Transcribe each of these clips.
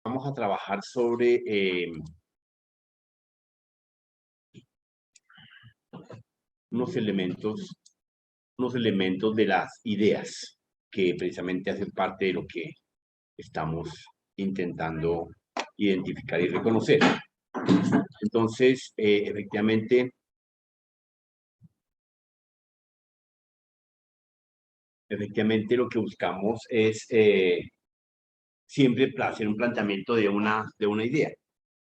Vamos a trabajar sobre unos elementos de las ideas que precisamente hacen parte de lo que estamos intentando identificar y reconocer. Entonces, efectivamente lo que buscamos es siempre hacer un planteamiento de una idea.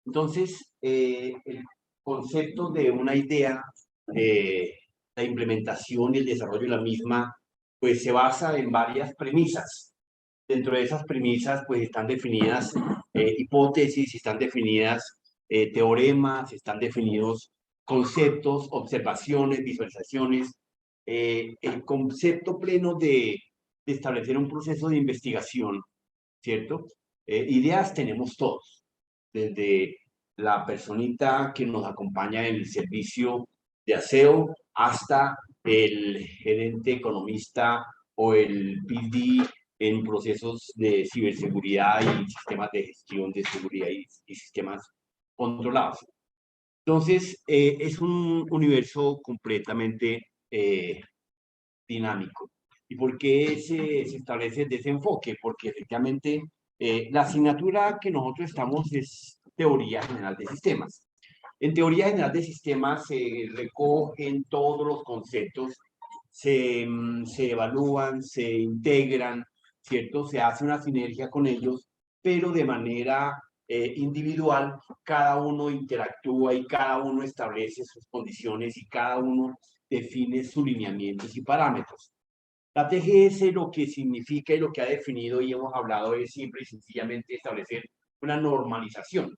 Entonces, el concepto de una idea, la implementación y el desarrollo de la misma, pues se basa en varias premisas. Dentro de esas premisas, pues están definidas hipótesis, están definidas teoremas, están definidos conceptos, observaciones, visualizaciones. El concepto pleno de establecer un proceso de investigación, ¿cierto? Ideas tenemos todos, desde la personita que nos acompaña en el servicio de aseo hasta el gerente economista o el PD en procesos de ciberseguridad y sistemas de gestión de seguridad y sistemas controlados. Entonces, es un universo completamente dinámico. ¿Y por qué se establece desenfoque? Porque efectivamente la asignatura que nosotros estamos es teoría general de sistemas. En teoría general de sistemas se recogen todos los conceptos, se evalúan, se integran, ¿cierto? Se hace una sinergia con ellos, pero de manera individual, cada uno interactúa y cada uno establece sus condiciones y cada uno define sus lineamientos y parámetros. La TGS lo que significa y lo que ha definido y hemos hablado es siempre y sencillamente establecer una normalización,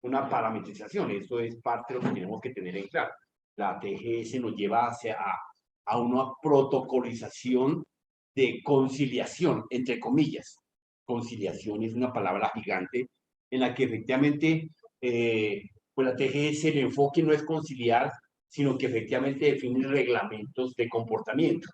una parametrización. Eso es parte de lo que tenemos que tener en claro. La TGS nos lleva a una protocolización de conciliación, entre comillas. Conciliación es una palabra gigante en la que efectivamente pues la TGS, el enfoque no es conciliar, sino que efectivamente define reglamentos de comportamiento.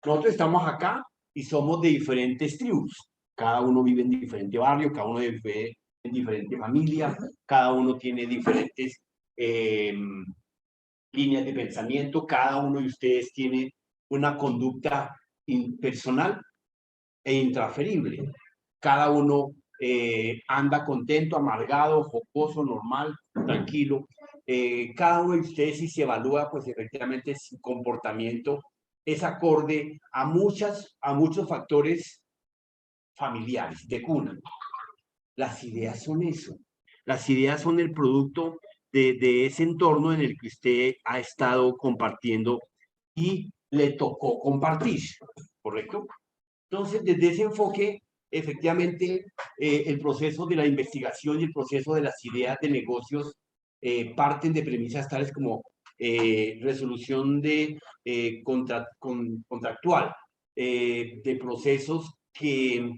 Nosotros estamos acá y somos de diferentes tribus. Cada uno vive en diferente barrio, cada uno vive en diferente familia, cada uno tiene diferentes líneas de pensamiento, cada uno de ustedes tiene una conducta personal e intransferible. Cada uno anda contento, amargado, jocoso, normal, tranquilo. Cada uno de ustedes, si se evalúa, pues efectivamente su comportamiento es acorde a muchos factores familiares, de cuna. Las ideas son eso. Las ideas son el producto de ese entorno en el que usted ha estado compartiendo y le tocó compartir, ¿correcto? Entonces, desde ese enfoque, efectivamente, el proceso de la investigación y el proceso de las ideas de negocios parten de premisas tales como resolución de contractual, de procesos que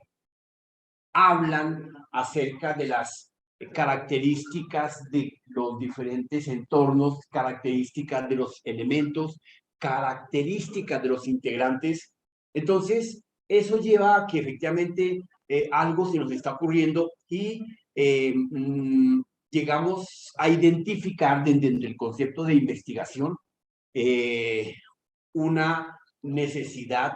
hablan acerca de las características de los diferentes entornos, características de los elementos, características de los integrantes. Entonces, eso lleva a que efectivamente algo se nos está ocurriendo y llegamos a identificar dentro del concepto de investigación una necesidad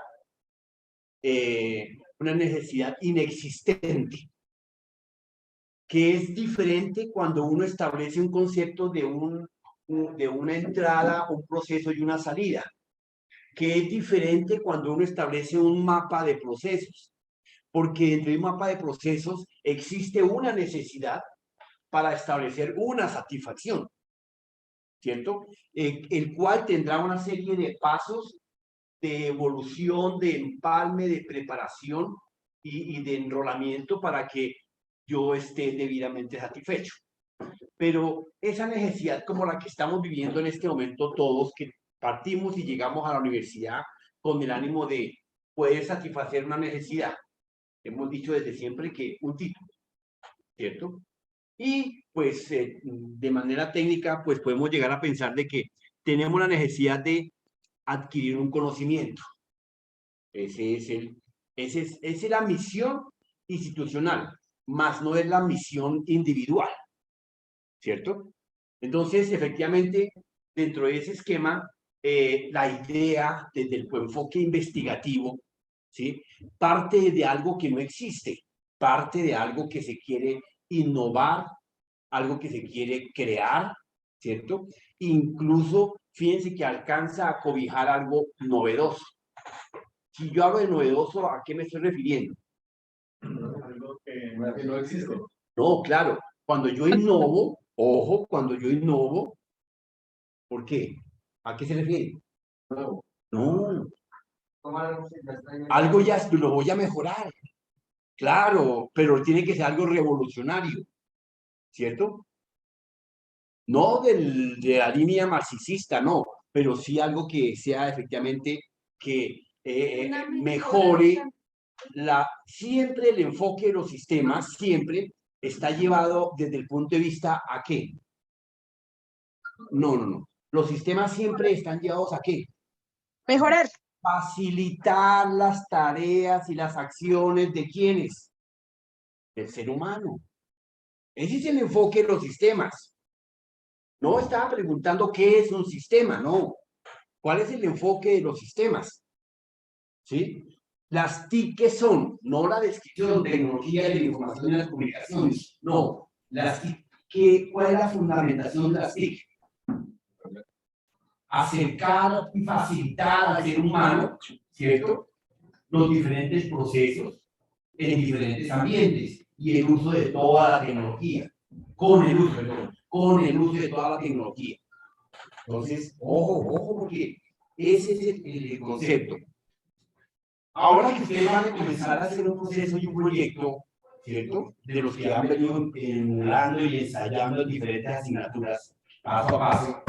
inexistente, que es diferente cuando uno establece un concepto de una entrada, un proceso y una salida, que es diferente cuando uno establece un mapa de procesos, porque dentro de un mapa de procesos existe una necesidad para establecer una satisfacción, ¿cierto? El cual tendrá una serie de pasos de evolución, de empalme, de preparación y de enrolamiento para que yo esté debidamente satisfecho. Pero esa necesidad como la que estamos viviendo en este momento todos, que partimos y llegamos a la universidad con el ánimo de poder satisfacer una necesidad. Hemos dicho desde siempre que un título, ¿cierto? Y pues de manera técnica pues podemos llegar a pensar de que tenemos la necesidad de adquirir un conocimiento. Esa es la misión institucional. más no es la misión individual, ¿cierto? Entonces, efectivamente, dentro de ese esquema, la idea desde el enfoque investigativo, ¿sí? Parte de algo que no existe, parte de algo que se quiere innovar, algo que se quiere crear, ¿cierto? Incluso, fíjense que alcanza a cobijar algo novedoso. Si yo hablo de novedoso, ¿a qué me estoy refiriendo? Algo que no existe. No, claro, cuando yo innovo, ojo, cuando yo innovo, ¿por qué? ¿A qué se refiere? No. No, algo ya lo voy a mejorar, claro, pero tiene que ser algo revolucionario, ¿cierto? No de la línea marxista, no, pero sí algo que sea efectivamente que mejore siempre el enfoque de los sistemas, siempre está llevado desde el punto de vista ¿a qué? No. Los sistemas siempre están llevados ¿a qué? Mejorar. Facilitar las tareas y las acciones de ¿quiénes? Del ser humano. Ese es el enfoque de los sistemas. No estaba preguntando qué es un sistema, no. ¿Cuál es el enfoque de los sistemas? ¿Sí? Las TIC, ¿qué son? No la descripción, tecnología de la información y las comunicaciones. No. Las TIC, ¿cuál es la fundamentación de las TIC? Acercar y facilitar al ser humano, ¿cierto? Los diferentes procesos en diferentes ambientes y el uso de toda la tecnología, con el uso de toda la tecnología. Entonces, ojo, porque ese es el concepto. Ahora que ustedes van a comenzar a hacer un proceso y un proyecto, ¿cierto? De los que han venido emulando y ensayando diferentes asignaturas, paso a paso,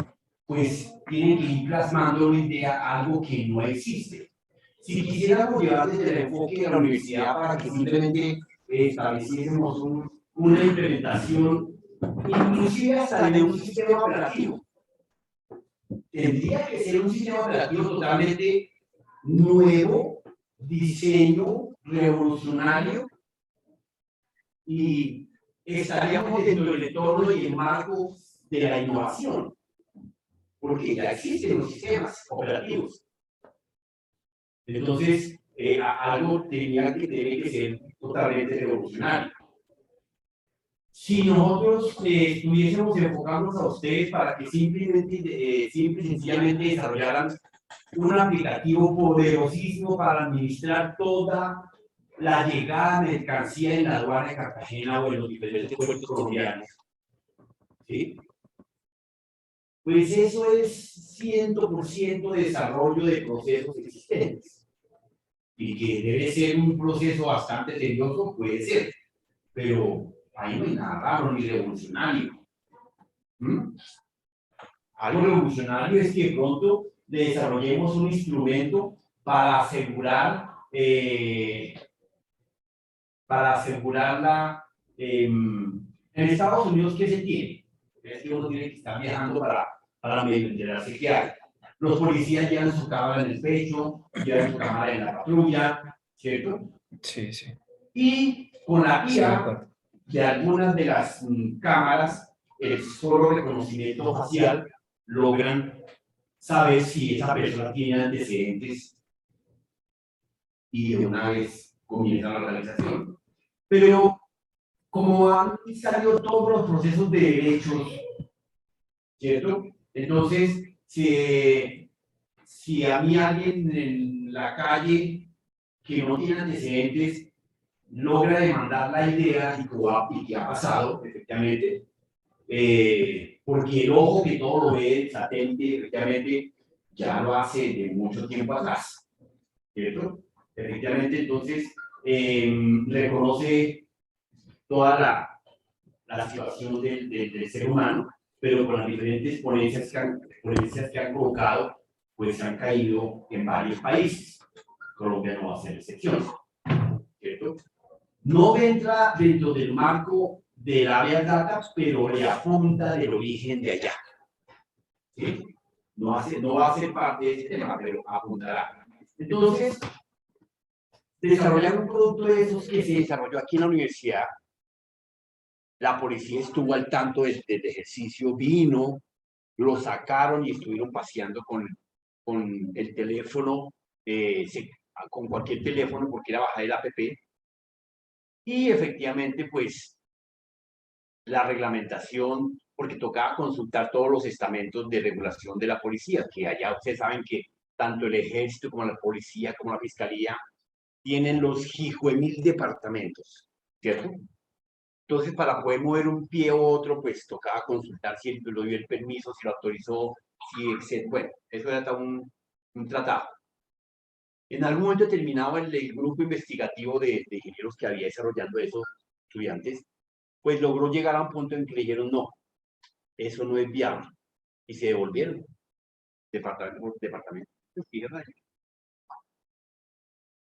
pues tienen que ir plasmando una idea, algo que no existe. Si quisiéramos llevar desde el enfoque de la universidad para que simplemente estableciésemos una implementación, inclusive hasta de un sistema operativo, tendría que ser un sistema operativo totalmente nuevo, diseño revolucionario, y estaríamos dentro del entorno y el marco de la innovación, porque ya existen los sistemas operativos. Entonces, algo tenía que ser totalmente revolucionario. Si nosotros estuviésemos enfocándonos a ustedes para que simple y sencillamente desarrollaran un aplicativo poderosísimo para administrar toda la llegada de mercancía en la aduana de Cartagena o en los diferentes puertos colombianos, ¿sí? Pues eso es 100% desarrollo de procesos existentes. Y que debe ser un proceso bastante tedioso, puede ser, pero ahí no hay nada raro ni revolucionario. Algo revolucionario es que de pronto desarrollemos un instrumento para asegurar en Estados Unidos, ¿qué se tiene? Es que uno tiene que estar viajando para medio enterarse qué hay. Los policías llevan su cámara en el pecho, llevan su cámara en la patrulla, ¿cierto? Sí, sí. Y con la guía de algunas de las cámaras, el solo reconocimiento facial, logran saber si esa persona tiene antecedentes y de una vez comienza la realización. Pero como han salido todos los procesos de derechos, ¿cierto? Entonces, si a mí alguien en la calle que no tiene antecedentes logra demandar la idea y que ha pasado, efectivamente, porque el ojo que todo lo ve, el satélite, efectivamente, ya lo hace de mucho tiempo atrás, ¿cierto? Efectivamente, entonces, reconoce toda la situación del ser humano, pero con las diferentes ponencias que han colocado, pues han caído en varios países. Colombia no va a ser excepción, ¿cierto? No entra dentro del marco del área data, pero le apunta del origen de allá. ¿Sí? No va a ser parte de ese tema, pero apuntará. Entonces, desarrollar un producto de esos que se desarrolló aquí en la universidad, La policía estuvo al tanto del ejercicio, vino, lo sacaron y estuvieron paseando con el teléfono, con cualquier teléfono, porque era bajar el app. Y efectivamente, pues, la reglamentación, porque tocaba consultar todos los estamentos de regulación de la policía, que allá ustedes saben que tanto el ejército como la policía como la fiscalía tienen los mil departamentos, ¿cierto? Entonces, para poder mover un pie u otro, pues tocaba consultar si él lo dio el permiso, si lo autorizó, si, etc. Bueno, eso era un tratado. En algún momento determinado, el grupo investigativo de ingenieros que había desarrollando esos estudiantes, pues logró llegar a un punto en que le dijeron, no, eso no es viable. Y se devolvieron, departamento por departamento.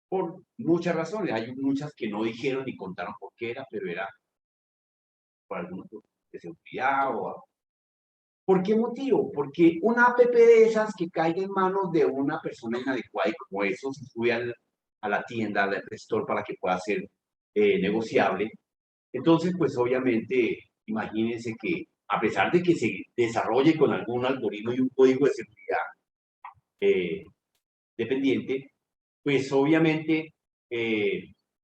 Por muchas razones. Hay muchas que no dijeron ni contaron por qué era, pero era por algún de seguridad o... ¿Por qué motivo? Porque una app de esas que caiga en manos de una persona inadecuada y como eso se sube a la tienda, al store para que pueda ser negociable. Entonces, pues obviamente, imagínense que a pesar de que se desarrolle con algún algoritmo y un código de seguridad dependiente, pues obviamente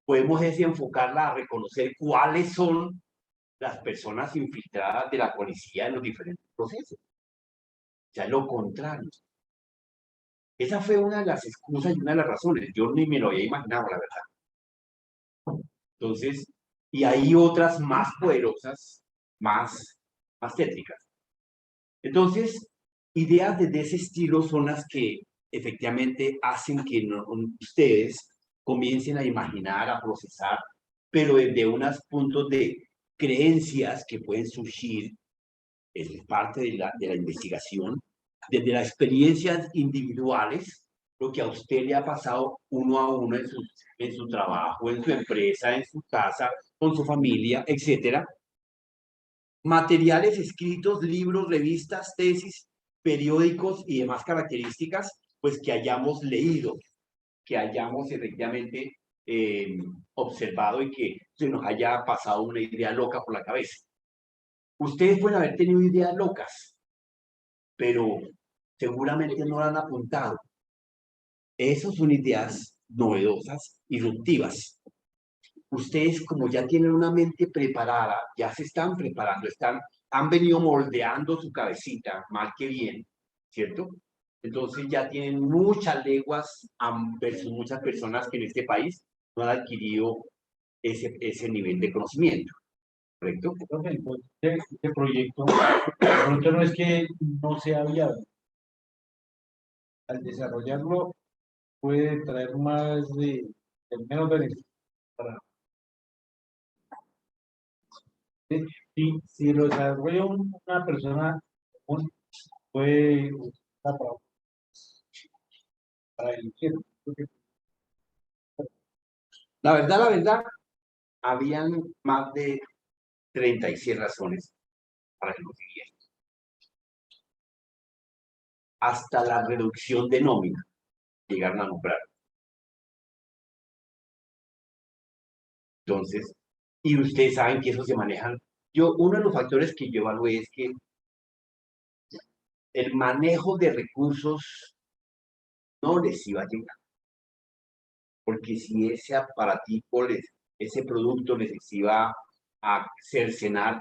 podemos desenfocarla a reconocer cuáles son las personas infiltradas de la policía en los diferentes procesos. Ya lo contrario. Esa fue una de las excusas y una de las razones. Yo ni me lo había imaginado, la verdad. Entonces, y hay otras más poderosas, más tétricas. Entonces, ideas de ese estilo son las que efectivamente hacen que ustedes comiencen a imaginar, a procesar, pero desde unos puntos de creencias que pueden surgir, es parte de la investigación, desde las experiencias individuales, lo que a usted le ha pasado uno a uno en su trabajo, en su empresa, en su casa, con su familia, etcétera. Materiales escritos, libros, revistas, tesis, periódicos y demás características, pues que hayamos leído, que hayamos efectivamente observado y que se nos haya pasado una idea loca por la cabeza. Ustedes pueden haber tenido ideas locas, pero seguramente no la han apuntado. Esas son ideas novedosas, irruptivas. Ustedes, como ya tienen una mente preparada, ya se están preparando, han venido moldeando su cabecita, mal que bien, ¿cierto? Entonces ya tienen muchas leguas versus muchas personas que en este país no han adquirido ese nivel de conocimiento, ¿correcto? Este proyecto, de pronto no es que no sea viable. Al desarrollarlo puede traer más de menos beneficios para... Si lo desarrolla una persona común, puede usar para el infierno. La verdad, habían más de 36 razones para que lo siguieran. Hasta la reducción de nómina llegaron a nombrar. Entonces, y ustedes saben que eso se maneja. Uno de los factores que yo evalué es que el manejo de recursos no les iba a llegar. Porque si ese aparatico, ese producto les iba a cercenar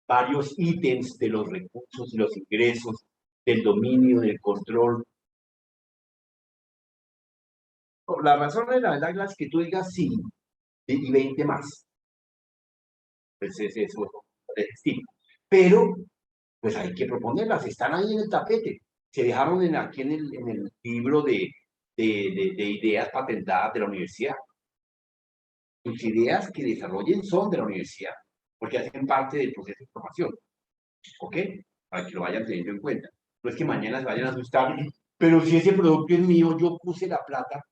varios ítems de los recursos y los ingresos, del dominio, del control. La razón es la verdad, las que tú digas sí, y 20 más. Pues es eso, es estilo. Pero pues hay que proponerlas, están ahí en el tapete. Se dejaron aquí en el libro de ideas patentadas de la universidad. Sus ideas que desarrollen son de la universidad, porque hacen parte del proceso de formación. ¿Ok? Para que lo vayan teniendo en cuenta. No es que mañana se vayan a asustar, pero si ese producto es mío, yo puse la plata.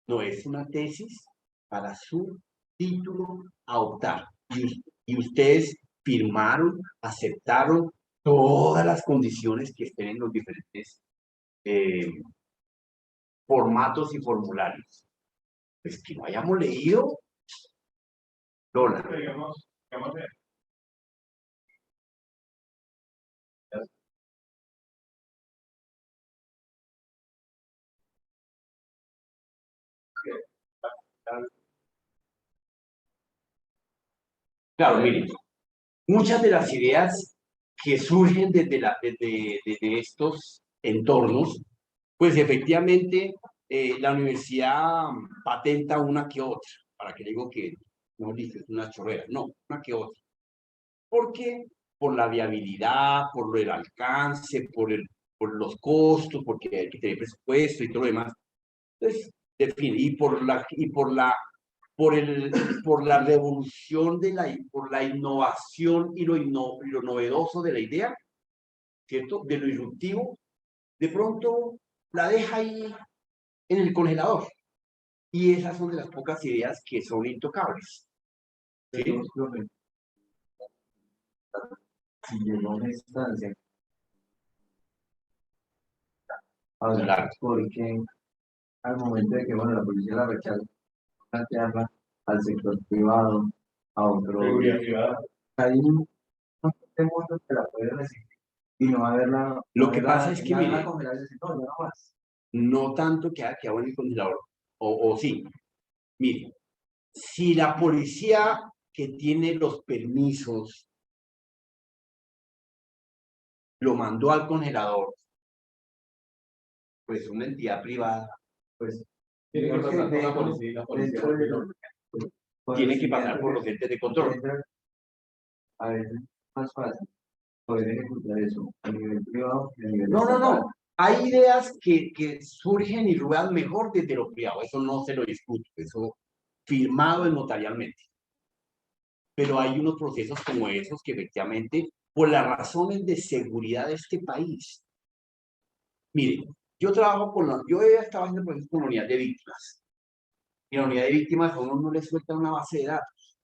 No es una tesis para su título a optar. Y ustedes firmaron, aceptaron todas las condiciones que estén en los diferentes formatos y formularios. Pues que no hayamos leído, Lola. vamos a ver. Claro, miren, muchas de las ideas que surgen desde estos entornos, pues efectivamente la universidad patenta una que otra, para que digo que no dices una chorrera, no, una que otra. ¿Por qué? Por la viabilidad, por el alcance, por los costos, porque hay que tener presupuesto y todo lo demás. Entonces, y por la revolución por la innovación y y lo novedoso de la idea, ¿cierto? De lo disruptivo, de pronto la deja ahí en el congelador. Y esas son de las pocas ideas que son intocables. ¿Sí? Si llegó a una instancia, Claro. porque al momento de que, bueno, la policía la rechaza, plantearla al sector privado, a otro, Seguridad privada. hay un mundo que la puede recibir y no va a haberla, Lo que pasa es que, mire, no, ya no más. no tanto que haya en el congelador, o sí, mire, si la policía que tiene los permisos lo mandó al congelador, pues una entidad privada, Pues Tiene que digamos pasar por la dentro- policía y la policía. dentro de tiene que pasar por los entes de control. A veces es más fácil poder ejecutar eso a nivel privado que a nivel No, no, estatal. no. Hay ideas que surgen y ruedan mejor desde lo privado. Eso no se lo discuto. Eso firmado notarialmente. Pero hay unos procesos como esos que efectivamente, por las razones de seguridad de este país. Mire, yo he estado haciendo procesos con la unidad de víctimas. Y en la unidad de víctimas a uno no le suelta una base de datos.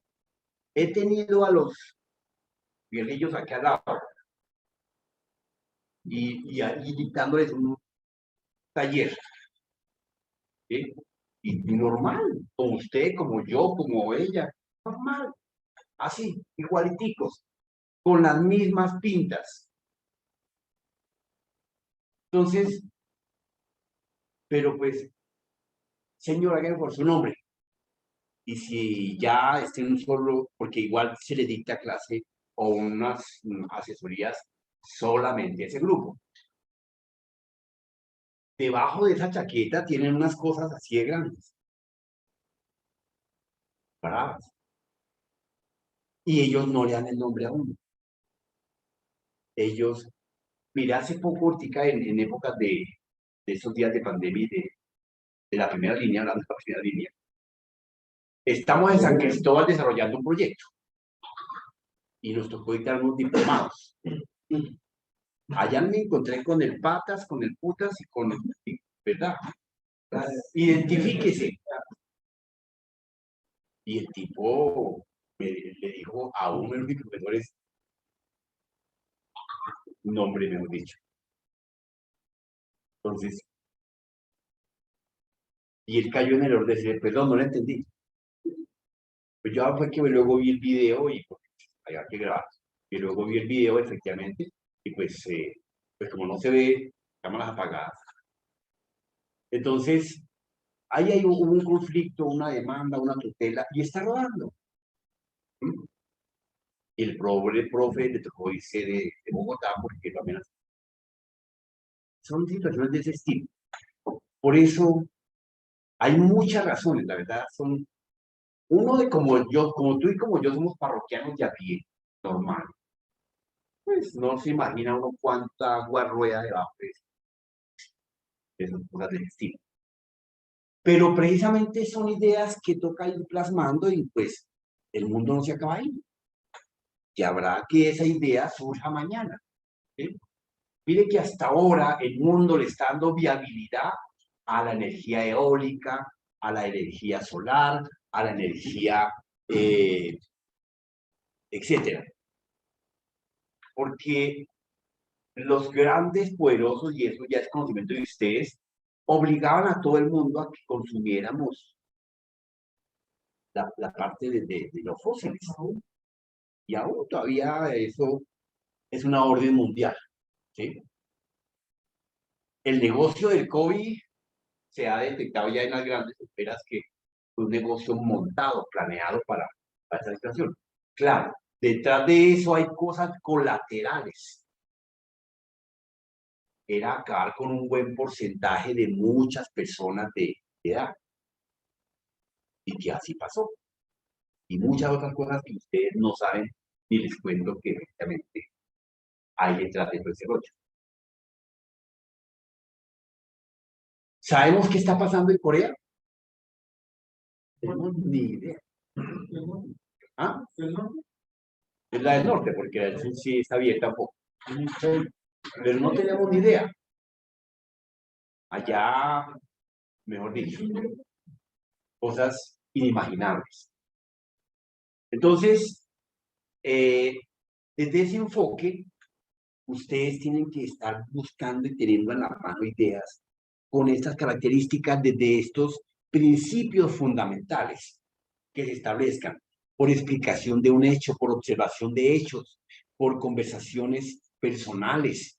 He tenido a los guerrillos aquí al lado y dictándoles un taller. ¿Sí? Y normal, como usted, como yo, como ella, normal, así, igualiticos, con las mismas pintas. Entonces, pero pues, señora, que por su nombre. Y si ya esté en un solo, porque igual se le dicta clase o unas asesorías solamente a ese grupo. Debajo de esa chaqueta tienen unas cosas así de grandes. Bravas. Y ellos no le dan el nombre a uno. Ellos, mira, hace poco, Ortica, en épocas de esos días de pandemia y de la primera línea, hablando de la primera línea, estamos en San Cristóbal desarrollando un proyecto y nos tocó dictar unos diplomados. Allá me encontré con el patas, con el putas y con el, ¿verdad? Identifíquese. Y el tipo le dijo a uno de los profesores, nombre, mejor dicho. Entonces, y él cayó en el orden de decir, perdón, no lo entendí. Pues yo fue que luego vi el video y pues, había que grabar. Y luego vi el video, efectivamente, y pues como no se ve, cámaras apagadas. Entonces, ahí hay un conflicto, una demanda, una tutela, y está rodando. Y el profe le tocó irse de Bogotá porque lo amenazó. Son situaciones de ese estilo. Por eso, hay muchas razones, la verdad, son uno de como yo, como tú y como yo somos parroquianos de a pie, normal. Pues no se imagina uno cuánta agua rueda debajo de esas cosas del estilo. Pero precisamente son ideas que toca ir plasmando y pues el mundo no se acaba ahí. Y habrá que esa idea surja mañana. ¿Sí? Mire que hasta ahora el mundo le está dando viabilidad a la energía eólica, a la energía solar, a la energía, etcétera. Porque los grandes poderosos, y eso ya es conocimiento de ustedes, obligaban a todo el mundo a que consumiéramos la parte de los fósiles. Y aún todavía eso es una orden mundial, ¿sí? El negocio del COVID se ha detectado ya en las grandes esferas que es un negocio montado, planeado para esa situación. Claro, detrás de eso hay cosas colaterales. Era acabar con un buen porcentaje de muchas personas de edad. Y que así pasó. Y muchas otras cosas que ustedes no saben ni les cuento que efectivamente hay detrás de todo ese rollo. ¿Sabemos qué está pasando en Corea? No tenemos ni idea. ¿Ah? Es la del norte, porque la del sur sí está abierta un poco. Pero no tenemos ni idea. Allá, mejor dicho, cosas inimaginables. Entonces, desde ese enfoque, ustedes tienen que estar buscando y teniendo en la mano ideas con estas características desde estos principios fundamentales que se establezcan por explicación de un hecho, por observación de hechos, por conversaciones personales.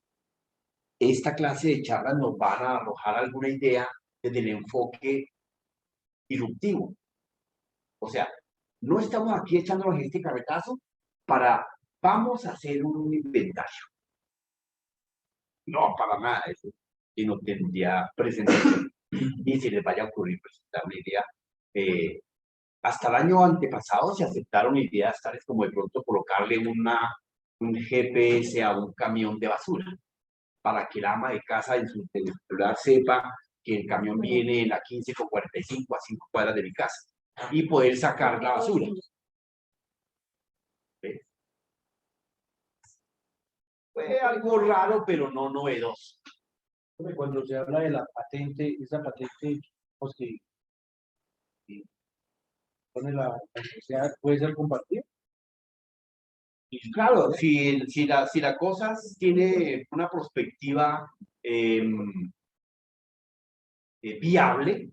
Esta clase de charlas nos van a arrojar alguna idea desde el enfoque disruptivo. O sea, no estamos aquí echándonos este carretazo para, vamos a hacer un inventario. No, para nada eso. Y no tendría presentación. Ni se les vaya a ocurrir presentar una idea. Hasta el año antepasado se aceptaron ideas tales como de pronto colocarle un GPS a un camión de basura para que el ama de casa en su celular sepa que el camión viene en la 15:45 a 5 cuadras de mi casa y poder sacar la basura. ¿Ves? Fue algo raro, pero no novedoso. Cuando se habla de la patente, esa patente, pues que pone la sociedad, puede ser compartida. Y claro, si la cosa tiene una perspectiva viable,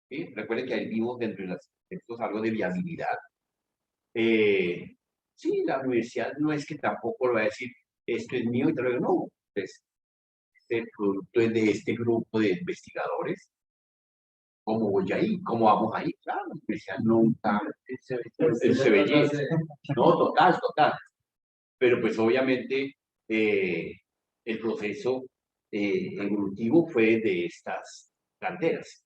¿sí? Recuerden que ahí vimos dentro de los textos algo de viabilidad. Sí, la universidad no es que tampoco lo va a decir, esto es mío y te lo digo, no, pues, este producto es de este grupo de investigadores. ¿Cómo voy ahí? ¿Cómo vamos ahí? Claro, la universidad nunca se belleza. No, total, total. Pero pues obviamente el proceso evolutivo fue de estas canteras.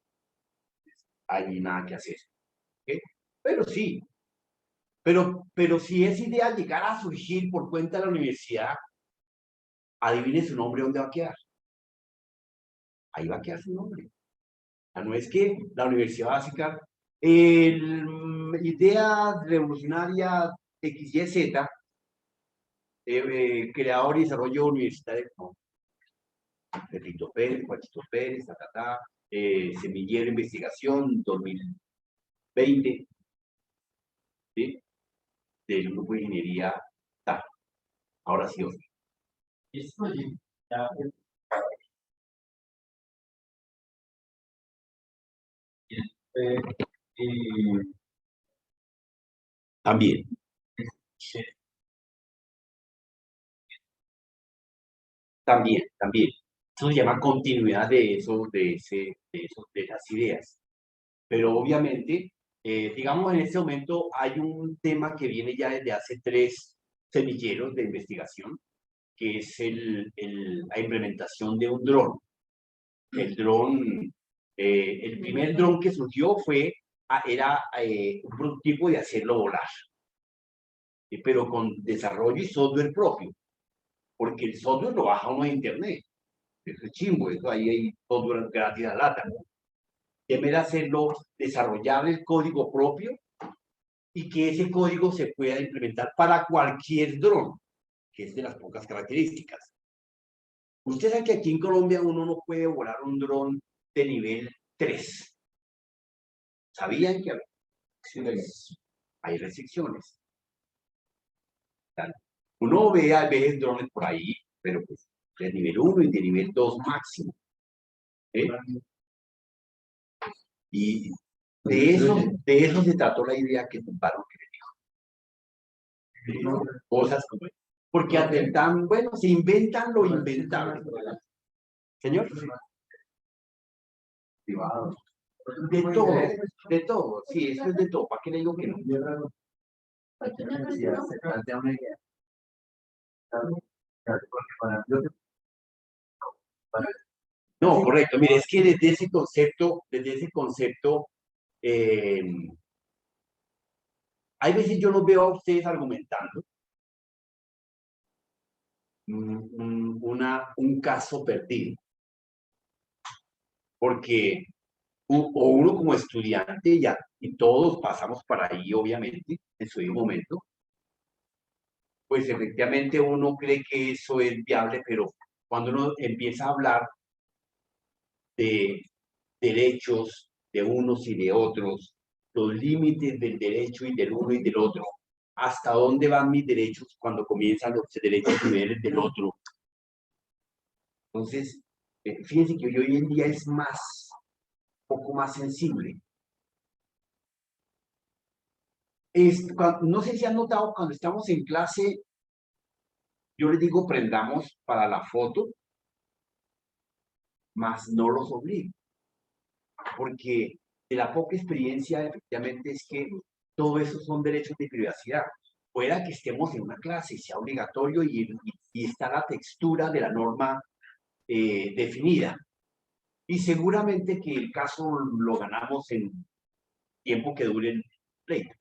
Hay nada que hacer. ¿Okay? Pero sí, pero si esa idea llegara a surgir por cuenta de la universidad, adivine su nombre, ¿dónde va a quedar? Ahí va a quedar su nombre. O sea, no es que la universidad básica, idea revolucionaria XYZ, creador y desarrollo universitario, no. Pepito Pérez, Juanito Pérez, Semillero Investigación 2020, ¿sí? Del grupo de ingeniería TAP. Ahora sí, Oscar. También. También, también. Eso se llama continuidad de de las ideas. Pero obviamente, digamos, en este momento hay un tema que viene ya desde hace 3 semilleros de investigación, que es la implementación de un dron. El dron, el primer dron que surgió era un prototipo de hacerlo volar, pero con desarrollo y software propio, porque el software lo baja uno de internet. Eso es chimbo, eso ahí hay software gratis a lata. Debe hacerlo, desarrollar el código propio y que ese código se pueda implementar para cualquier dron, que es de las pocas características. Ustedes saben que aquí en Colombia uno no puede volar un dron de nivel 3. ¿Sabían que hay restricciones? Uno ve a veces drones por ahí, pero pues de nivel 1 y de nivel 2 máximo. Y de eso se trató la idea que contaron que les dijo. cosas como esas. Porque atentan, bueno, se inventan lo inventable. Señor, Privado. de todo, sí, eso es de todo. ¿Para qué le digo que no? Si se plantea una idea. Porque No, correcto. Mire, es que desde ese concepto, hay veces yo los veo a ustedes argumentando un caso perdido. Porque o uno como estudiante ya, y todos pasamos por ahí, obviamente, en su momento, pues efectivamente uno cree que eso es viable, pero cuando uno empieza a hablar de derechos de unos y de otros, los límites del derecho y del uno y del otro, hasta dónde van mis derechos cuando comienzan los derechos y deberes del otro. Entonces, fíjense que hoy en día es un poco más sensible. No sé si han notado, cuando estamos en clase, yo les digo prendamos para la foto, mas no los obligo, porque de la poca experiencia efectivamente es que todo eso son derechos de privacidad. Fuera que estemos en una clase y sea obligatorio y está la textura de la norma definida. Y seguramente que el caso lo ganamos en tiempo que dure el pleito.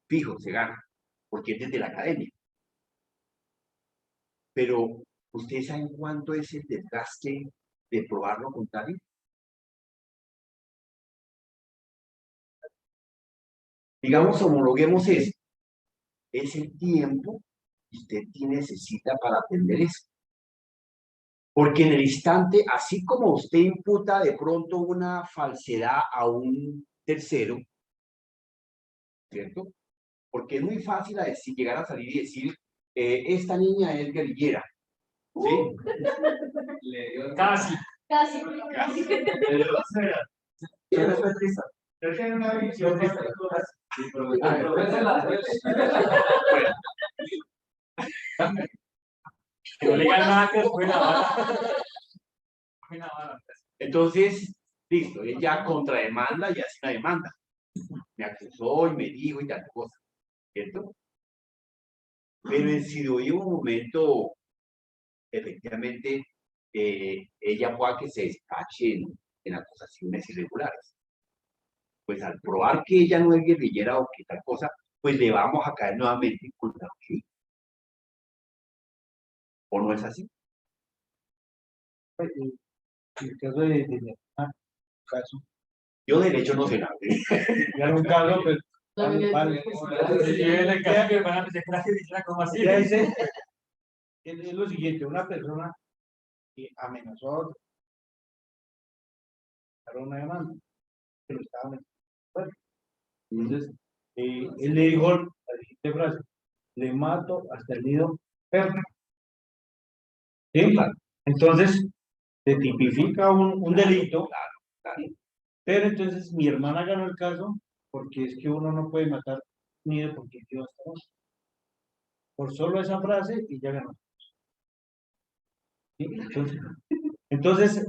Fijo, se gana, porque es desde la academia. Pero, ¿ustedes saben cuánto es el desgaste de probar lo contrario? Digamos, homologuemos eso. Es el tiempo que usted necesita para aprender eso. Porque en el instante, así como usted imputa de pronto una falsedad a un tercero, ¿cierto? Porque es muy fácil llegar a salir y decir, esta niña es guerrillera. ¿Sí? Casi. Casi. Yo tengo una visión de estas cosas. Que no le digan nada que después la bala. Entonces, listo, ella contrademanda y hace una demanda. Me acusó y me dijo y tal cosa, ¿cierto? Pero si doy un momento, efectivamente, ella pueda que se despache en acusaciones irregulares. Pues al probar que ella no es guerrillera o que tal cosa, pues le vamos a caer nuevamente en culpa. ¿Sí? ¿O no es así? En el caso de mi caso, Yo derecho no sé nada. ya un caso, pues, vale. Ya es lo siguiente, una persona que amenazó a otra, para una demanda, que lo estaba metiendo. Bueno, entonces, él le dijo la siguiente frase: le mato hasta el nido perro. ¿Sí? Entonces, se tipifica un delito, pero entonces mi hermana ganó el caso porque es que uno no puede matar nido porque Dios está. Por solo esa frase y ya ganó. ¿Sí? Entonces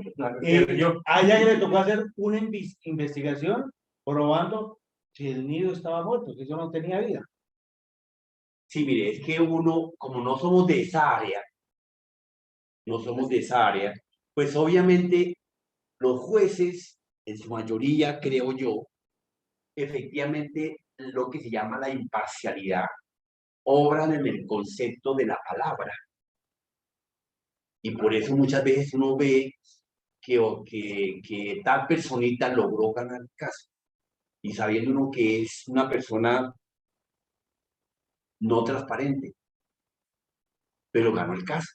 a ella le tocó hacer una investigación probando si el nido estaba muerto, que eso no tenía vida. Sí, mire, es que uno, como no somos de esa área, pues obviamente los jueces, en su mayoría, creo yo, efectivamente lo que se llama la imparcialidad, obran en el concepto de la palabra. Y por eso muchas veces uno ve que tal personita logró ganar el caso. Y sabiendo uno que es una persona no transparente, pero ganó el caso.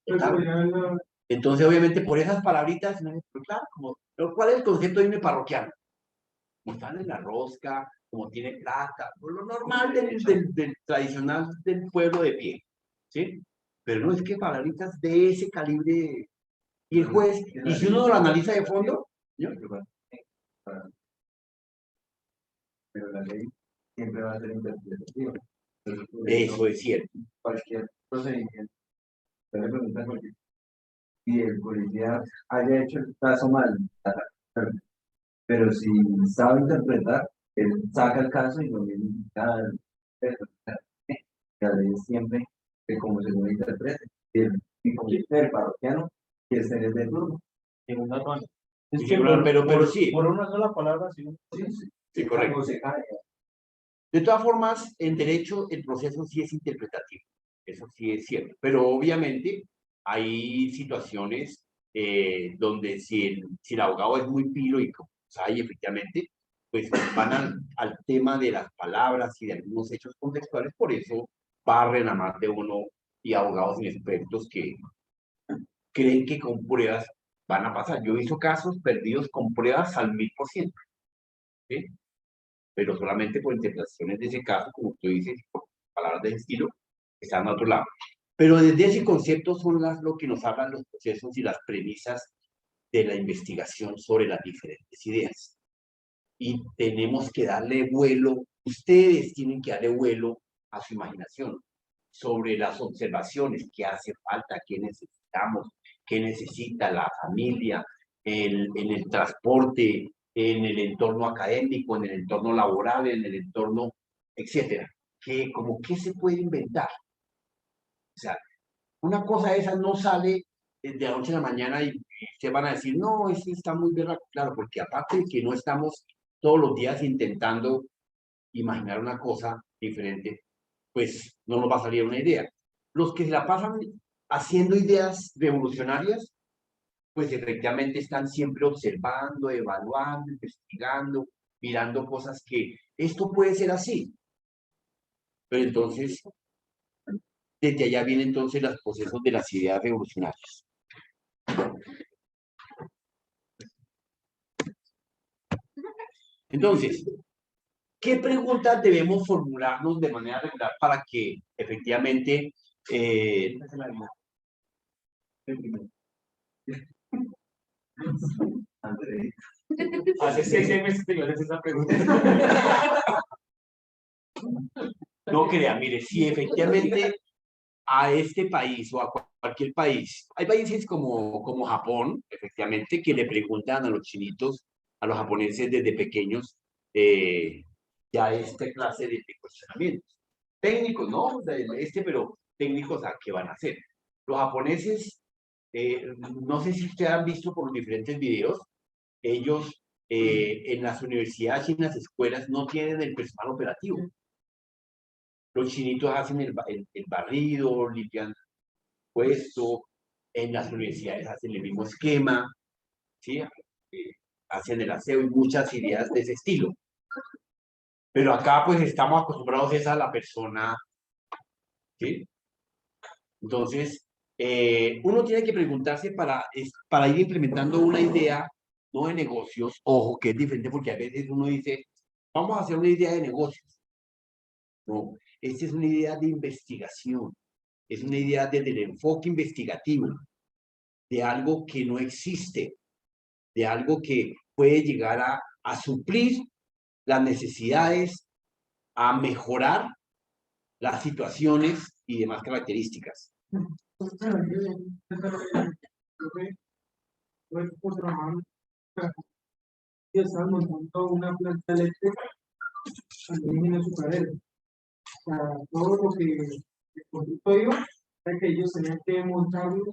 Claro. Entonces, obviamente, por esas palabritas, pues claro, ¿cuál es el concepto de irme parroquiano? Como están en la rosca, como tiene plata, pues lo normal del tradicional del pueblo de pie, ¿sí? Pero no es que palabritas de ese calibre y el juez, y si uno lo analiza de fondo, ¿no? Pero la ley siempre va a ser interpretativa. Eso es cierto. Cualquier procedimiento. Usted le pregunta a cualquier- y el policía haya hecho el caso mal, pero si sabe interpretar, él saca el caso y lo viene a indicar, que es siempre que como se lo interprete, y como dice el parroquiano, que se les dé turno. En una mano. Es Sí, que pero sí. por una sola palabra, sí. Sí, correcto. Se cae. De todas formas, en derecho el proceso sí es interpretativo, eso sí es cierto, pero obviamente hay situaciones donde si el abogado es muy pilo y como sabe efectivamente, pues van al tema de las palabras y de algunos hechos contextuales, por eso barren a más de uno y abogados inexpertos que creen que con pruebas van a pasar. Yo he visto casos perdidos con pruebas al 1000%, ¿sí? Pero solamente por interpretaciones de ese caso, como tú dices, por palabras de ese estilo, están a otro lado. Pero desde ese concepto son lo que nos hablan los procesos y las premisas de la investigación sobre las diferentes ideas. Y tenemos que darle vuelo, ustedes tienen que darle vuelo a su imaginación sobre las observaciones, qué hace falta, qué necesitamos, qué necesita la familia, en el transporte, en el entorno académico, en el entorno laboral, en el entorno, etcétera. ¿Qué se puede inventar? O sea, una cosa de esas no sale de la noche a la mañana y se van a decir, no, es que está muy bien, claro, porque aparte de que no estamos todos los días intentando imaginar una cosa diferente, pues no nos va a salir una idea. Los que se la pasan haciendo ideas revolucionarias, pues efectivamente están siempre observando, evaluando, investigando, mirando cosas que esto puede ser así. Pero entonces, desde allá vienen entonces los procesos de las ideas revolucionarias. Entonces, ¿qué preguntas debemos formularnos de manera regular para que efectivamente André, Hace 6 meses te iba a hacer esa pregunta. no crea, mire, si efectivamente a este país o a cualquier país, hay países como Japón, efectivamente, que le preguntan a los chinitos, a los japoneses desde pequeños, ya esta clase de cuestionamientos. Técnicos, ¿no? Pero técnicos a qué van a hacer. Los japoneses, no sé si ustedes han visto por los diferentes videos, ellos en las universidades y en las escuelas no tienen el personal operativo. Los chinitos hacen el barrido, limpian puesto, en las universidades hacen el mismo esquema, ¿sí? Hacen el aseo y muchas ideas de ese estilo. Pero acá pues estamos acostumbrados a la persona, ¿sí? Entonces, uno tiene que preguntarse para ir implementando una idea, no de negocios, ojo, que es diferente porque a veces uno dice, vamos a hacer una idea de negocios. No, esta es una idea de investigación, es una idea desde el enfoque investigativo, de algo que no existe, de algo que puede llegar a suplir las necesidades, a mejorar las situaciones y demás características. Y estaban montando una planta eléctrica también en su carrera. O sea, todo lo que el conducto iba, era que ellos tenían que montarlo,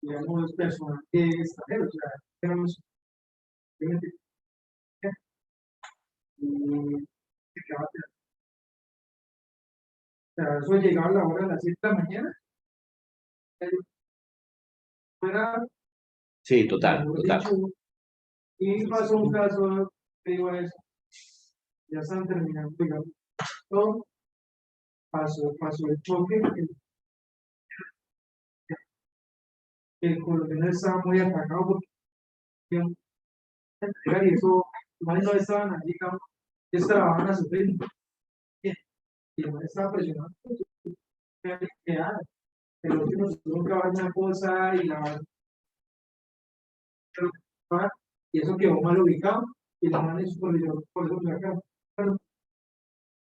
digamos, personal de extranjero, o sea, éramos y se quedaba, o sea, eso llegaba a la hora de las 7 de la mañana, fuera, Sí, total, mejor total. dicho, y pasó un caso, digo eso, ya están terminando, digamos, todo, pasó el choque, el colombiano estaba muy atacado porque y eso, más no estaban allí, digamos, ellos trabajaban a su ritmo, y no estaba presionando, el último tuvo que hacer una cosa y y eso quedó mal ubicado, y la mano es por eso me acá. Bueno,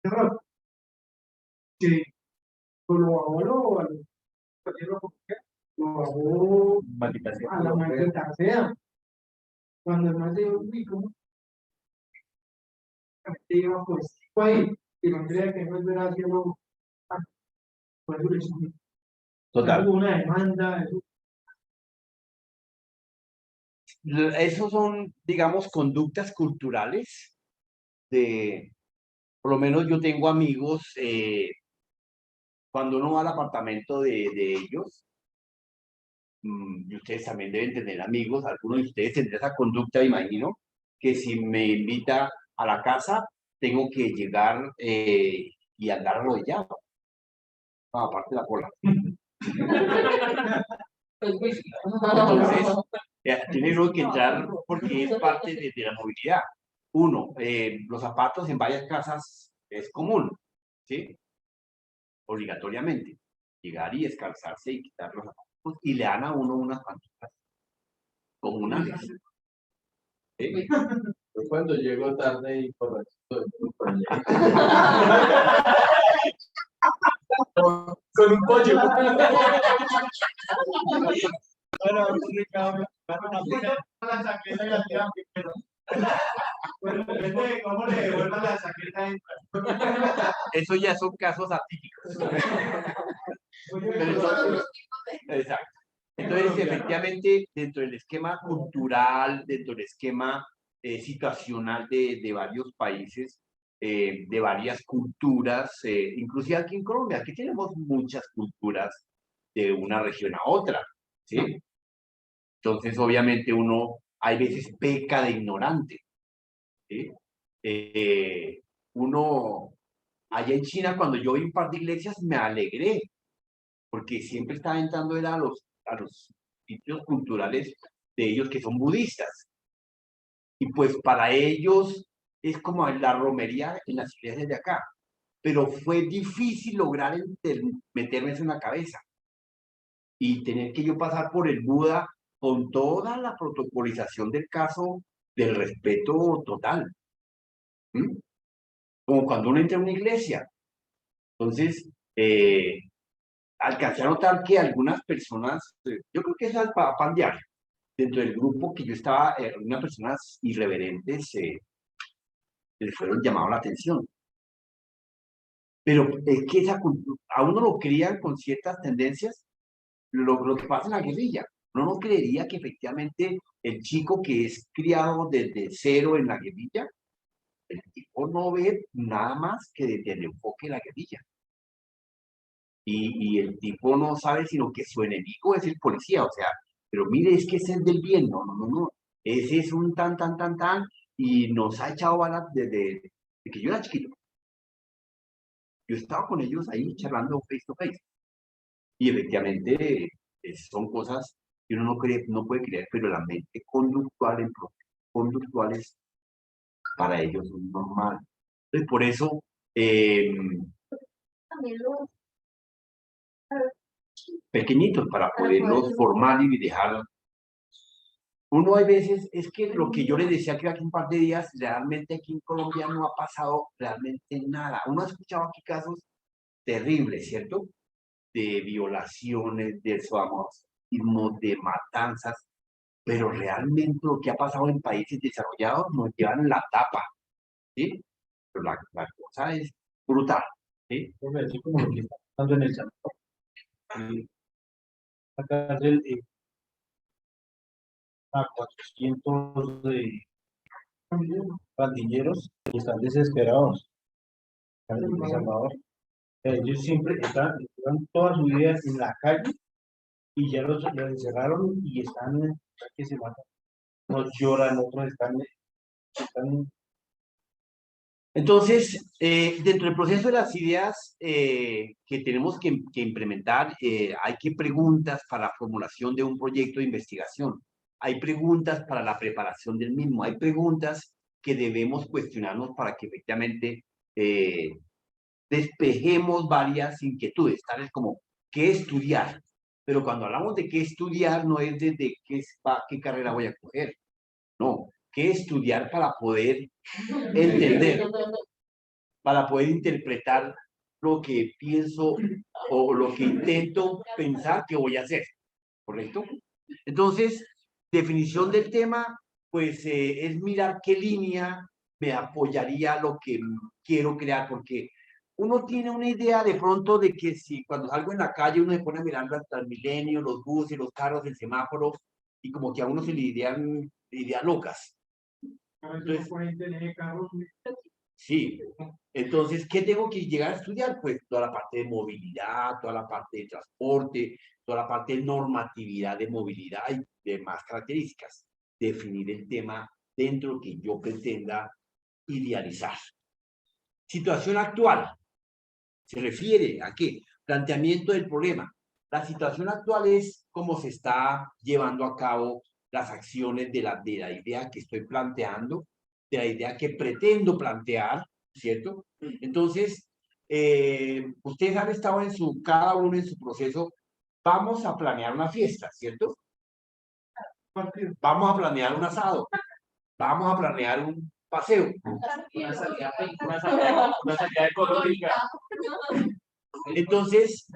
error. que pues, lo bajó lo bajó Maldita sea. a la maldita sea. Cuando el más dijo, uy, ¿cómo? Te iba pues ahí, y no creía que no es verdad que lo pues eso Total. hubo una demanda, eso, Esos son, digamos, conductas culturales de, por lo menos yo tengo amigos, cuando uno va al apartamento de ellos, y ustedes también deben tener amigos, algunos de ustedes tendrán esa conducta, me imagino, que si me invita a la casa, tengo que llegar y andar arrodillado, no, aparte de la cola. Entonces, tiene uno que entrar porque es parte de la movilidad. Uno, los zapatos en varias casas es común, ¿sí? Obligatoriamente. Llegar y descalzarse y quitar los zapatos y le dan a uno unas pantuflas comunales. ¿Sí? Yo cuando llego tarde y por el grupo, Con un pollo. Bueno, Ricardo, La chaqueta y la tiran primero. Bueno, depende de cómo le devuelvan la chaqueta. Eso ya son casos atípicos. Pero entonces, exacto. Entonces, efectivamente, dentro del esquema cultural, dentro del esquema situacional de varios países, de varias culturas, inclusive aquí en Colombia, aquí tenemos muchas culturas de una región a otra, ¿sí? Entonces, obviamente, uno hay veces peca de ignorante, ¿sí? Uno, allá en China, cuando yo vi un par de iglesias, me alegré, porque siempre estaba entrando era a los sitios culturales de ellos que son budistas. Y pues para ellos es como la romería en las iglesias de acá. Pero fue difícil lograr meterme eso en la cabeza y tener que yo pasar por el Buda con toda la protocolización del caso del respeto total. ¿Mm? Como cuando uno entra a una iglesia. Entonces, alcancé a notar que algunas personas, yo creo que es al pan diario, dentro del grupo que yo estaba, unas personas irreverentes les fueron llamados la atención. Pero es que a uno lo crían con ciertas tendencias, lo que pasa en la guerrilla. Uno no creería que efectivamente el chico que es criado desde cero en la guerrilla, el tipo no ve nada más que desde el enfoque de la guerrilla. Y el tipo no sabe sino que su enemigo es el policía, o sea, pero mire, es que ese es del bien, no. Ese es un tan, y nos ha echado balas desde que yo era chiquito. Yo estaba con ellos ahí charlando face to face. Y efectivamente son cosas que uno no puede creer, pero la mente conductual, conductuales, para ellos es normal. Entonces, por eso, pequeñitos, para poderlos formar y dejar. Uno hay veces, es que lo que yo les decía que hace un par de días, realmente aquí en Colombia no ha pasado realmente nada. Uno ha escuchado aquí casos terribles, ¿cierto? De violaciones, de sodomismo, de matanzas, pero realmente lo que ha pasado en países desarrollados nos llevan la tapa, ¿sí? Pero la cosa es brutal, ¿sí? así como lo que está pasando en el Salvador. La cárcel a 400 pandilleros que están desesperados en El Salvador. Ellos siempre están toda su vida en la calle y ya los encerraron y están que se matan. Unos lloran, otros están Entonces, dentro del proceso de las ideas que tenemos que implementar, hay que preguntas para la formulación de un proyecto de investigación. Hay preguntas para la preparación del mismo. Hay preguntas que debemos cuestionarnos para que efectivamente despejemos varias inquietudes, tales como qué estudiar. Pero cuando hablamos de qué estudiar, no es desde qué carrera voy a coger. No, qué estudiar para poder entender, para poder interpretar lo que pienso o lo que intento pensar que voy a hacer, ¿correcto? Entonces, definición del tema, pues es mirar qué línea me apoyaría a lo que quiero crear, porque uno tiene una idea de pronto de que si cuando salgo en la calle uno se pone a mirar los Transmilenios, los buses, los carros, el semáforo, y como que a uno se le idean locas. Entonces, pueden tener carros. Sí, entonces, ¿qué tengo que llegar a estudiar? Pues toda la parte de movilidad, toda la parte de transporte, toda la parte de normatividad de movilidad y demás características. Definir el tema dentro de lo que yo pretenda idealizar. Situación actual. ¿Se refiere a qué? Planteamiento del problema. La situación actual es cómo se está llevando a cabo las acciones de la idea que estoy planteando, de la idea que pretendo plantear, ¿cierto? Entonces, ustedes han estado cada uno en su proceso. Vamos a planear una fiesta, ¿cierto? Vamos a planear un asado. Vamos a planear un paseo. Una salida económica. Entonces,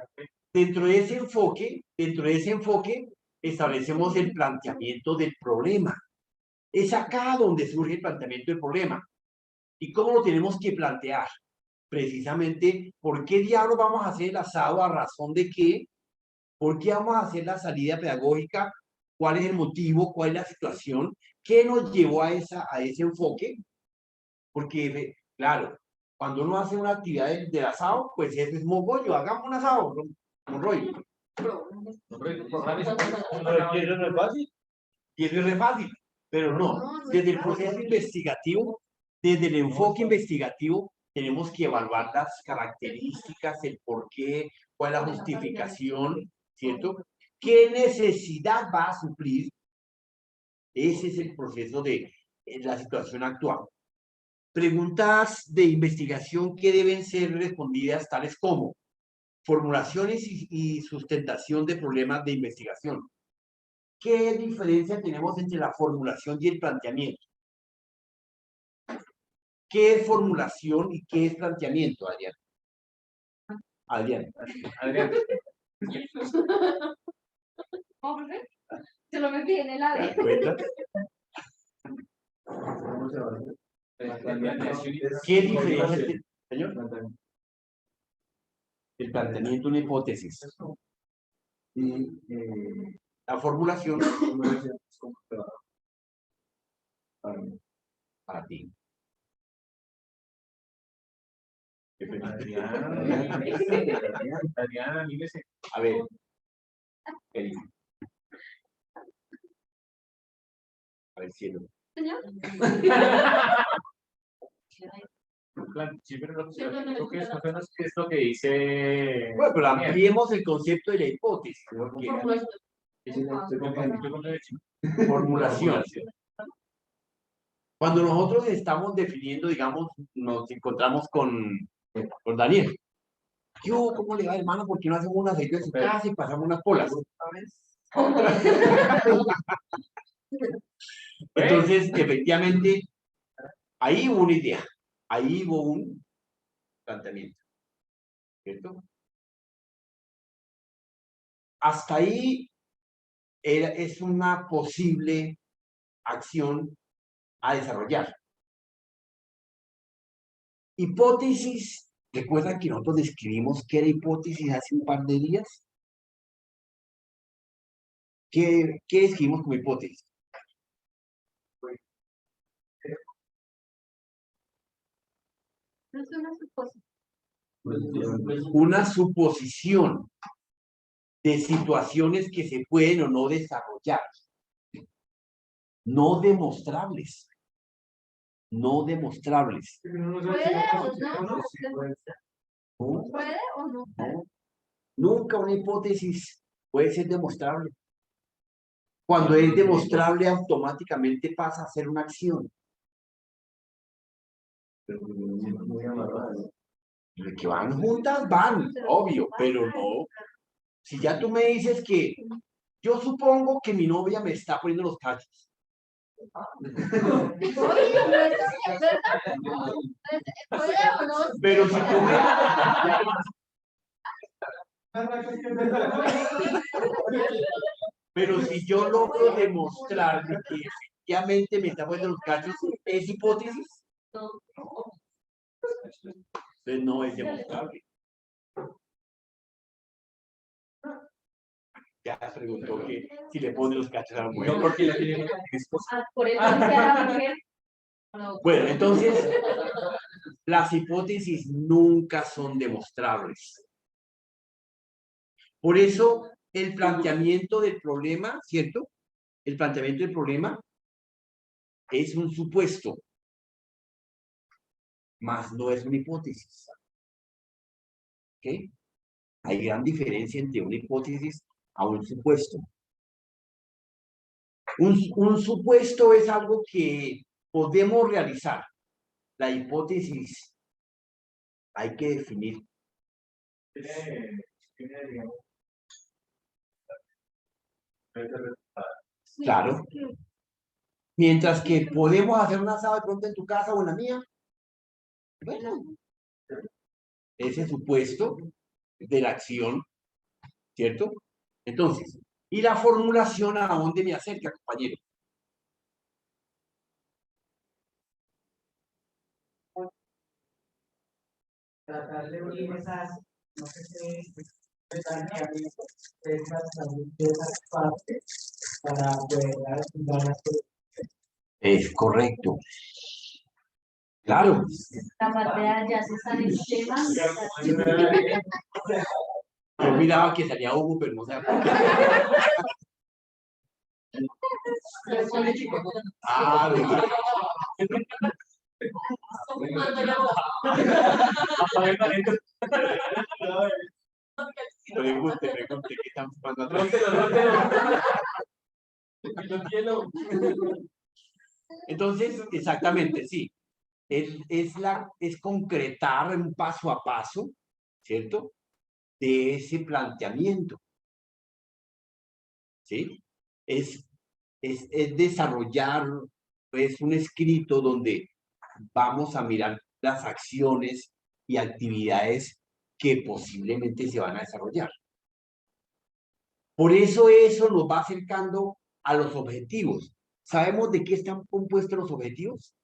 dentro de ese enfoque, establecemos el planteamiento del problema. Es acá donde surge el planteamiento del problema. ¿Y cómo lo tenemos que plantear? Precisamente, ¿por qué diablos vamos a hacer el asado? ¿A razón de qué? ¿Por qué vamos a hacer la salida pedagógica? ¿Cuál es el motivo? ¿Cuál es la situación? ¿Qué nos llevó a ese enfoque? Porque, claro, cuando uno hace una actividad del asado, pues es mogollo, hagamos un asado, un rollo. ¿Y eso no es fácil? Y eso es re fácil, pero no. Desde el proceso investigativo, desde el enfoque investigativo, tenemos que evaluar las características, el por qué, cuál es la justificación, ¿cierto? ¿Qué necesidad va a suplir? Ese es el proceso de la situación actual. Preguntas de investigación que deben ser respondidas tales como formulaciones y sustentación de problemas de investigación. ¿Qué diferencia tenemos entre la formulación y el planteamiento? ¿Qué es formulación y qué es planteamiento, Adrián? Adrián. Hombre, se lo metí en el ¿Te área. das cuenta? ¿Qué diferencia tiene, señor? El planteamiento, una hipótesis. Y La formulación para ti. A ver. Eli. A ver, cielo. Señor. Sí, pero lo que es lo que dice. Bueno, pero ampliemos el concepto de la hipótesis. Porque formulación. Cuando nosotros estamos definiendo, digamos, nos encontramos con Daniel. Yo, ¿cómo le va, hermano? ¿Por qué no hacemos una aceite en su casa y pasamos unas polas? Entonces, efectivamente, ahí hubo una idea, ahí hubo un planteamiento, ¿cierto? Hasta ahí es una posible acción a desarrollar. Hipótesis, ¿recuerdan que nosotros describimos qué era hipótesis hace un par de días? ¿Qué describimos como hipótesis? No es una suposición. Una suposición de situaciones que se pueden o no desarrollar. No demostrables. No demostrables. ¿Puede o no? No. Nunca una hipótesis puede ser demostrable. Cuando es demostrable, automáticamente pasa a ser una acción. Que van juntas, van, obvio, pero no. Si ya tú me dices que yo supongo que mi novia me está poniendo los cachos, ¿Puede o no? Pero si tú me... Pero si yo logro demostrar de que efectivamente me está poniendo los cachos, ¿es hipótesis? Entonces no es demostrable. Ya preguntó que si le pone los cachos a la mujer. No, porque la tiene Por eso dice a la mujer. No. Bueno, entonces, las hipótesis nunca son demostrables. Por eso, el planteamiento del problema, ¿cierto? El planteamiento del problema es un supuesto, más no es una hipótesis. ¿Ok? Hay gran diferencia entre una hipótesis a un supuesto. Un supuesto es algo que podemos realizar. La hipótesis hay que definir. Claro. Mientras que podemos hacer un asado de pronto en tu casa o en la mía. Bueno, ese supuesto de la acción, ¿cierto? Entonces, ¿y la formulación a dónde me acerca, compañero? Tratar de unir esas, no sé qué, planteamientos de esas partes para poder dar Es correcto. Claro. La parte de allá se sale el tema. Yo miraba que salía Hugo, pero no sé por qué. Ah, pregunte, ¿qué están pasando atrás? Entonces, exactamente, sí. Es concretar un paso a paso, ¿cierto? De ese planteamiento. ¿Sí? Es desarrollar pues, un escrito donde vamos a mirar las acciones y actividades que posiblemente se van a desarrollar. Por eso nos va acercando a los objetivos. ¿Sabemos de qué están compuestos los objetivos?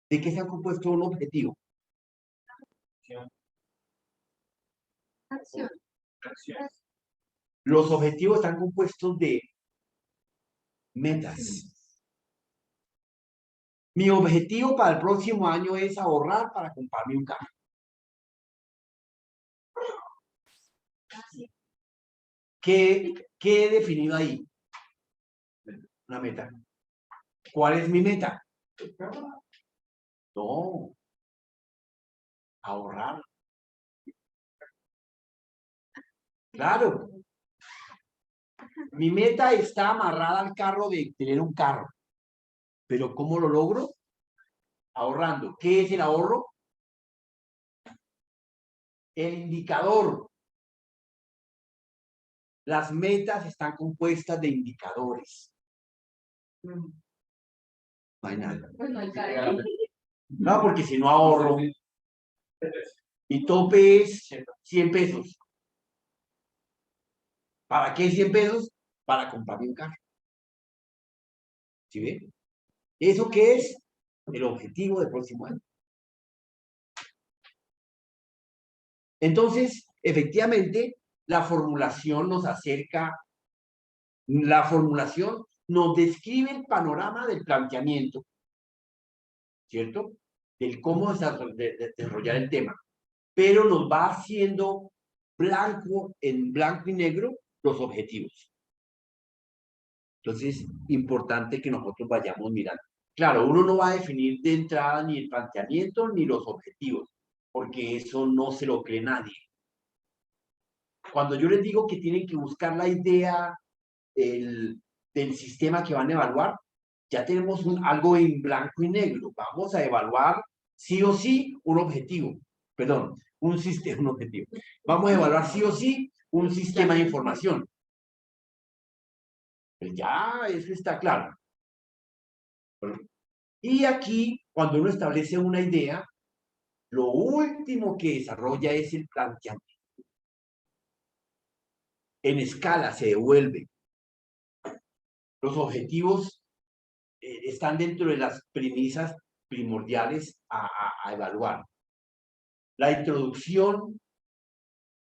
¿De qué se ha compuesto un objetivo? Acción. Los objetivos están compuestos de metas. Mi objetivo para el próximo año es ahorrar para comprarme un carro. ¿Qué he definido ahí? Una meta. ¿Cuál es mi meta? No. Ahorrar. Claro. Mi meta está amarrada al carro de tener un carro. Pero ¿cómo lo logro? Ahorrando. ¿Qué es el ahorro? El indicador. Las metas están compuestas de indicadores. No hay nada. Pues no hay carga. No, porque si no ahorro, mi tope es 100 pesos. ¿Para qué 100 pesos? Para comprarme un carro. ¿Sí ve? ¿Eso qué es? El objetivo del próximo año. Entonces, efectivamente, la formulación nos acerca, la formulación nos describe el panorama del planteamiento, ¿cierto? Del cómo desarrollar el tema, pero nos va haciendo en blanco y negro los objetivos. Entonces, importante que nosotros vayamos mirando. Claro, uno no va a definir de entrada ni el planteamiento ni los objetivos, porque eso no se lo cree nadie. Cuando yo les digo que tienen que buscar la idea del sistema que van a evaluar, ya tenemos algo en blanco y negro. Vamos a evaluar sí o sí un objetivo. Perdón, un objetivo. Vamos a evaluar sí o sí un sistema de información. Pues ya, eso está claro. Bueno, y aquí, cuando uno establece una idea, lo último que desarrolla es el planteamiento. En escala se devuelve. Los objetivos están dentro de las premisas primordiales a evaluar. La introducción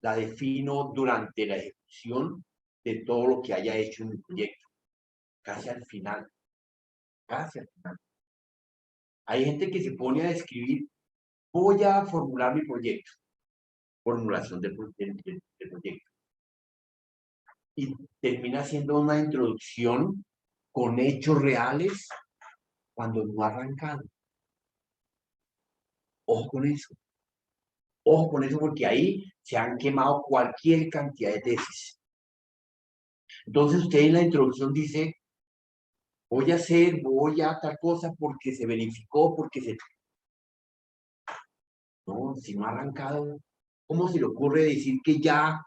la defino durante la ejecución de todo lo que haya hecho en mi proyecto, casi al final, casi al final. Hay gente que se pone a describir, voy a formular mi proyecto, formulación del proyecto, y termina siendo una introducción con hechos reales cuando no ha arrancado. Ojo con eso. Ojo con eso porque ahí se han quemado cualquier cantidad de tesis. Entonces usted en la introducción dice, voy a tal cosa porque se verificó, porque se... No, si no ha arrancado, ¿cómo se le ocurre decir que ya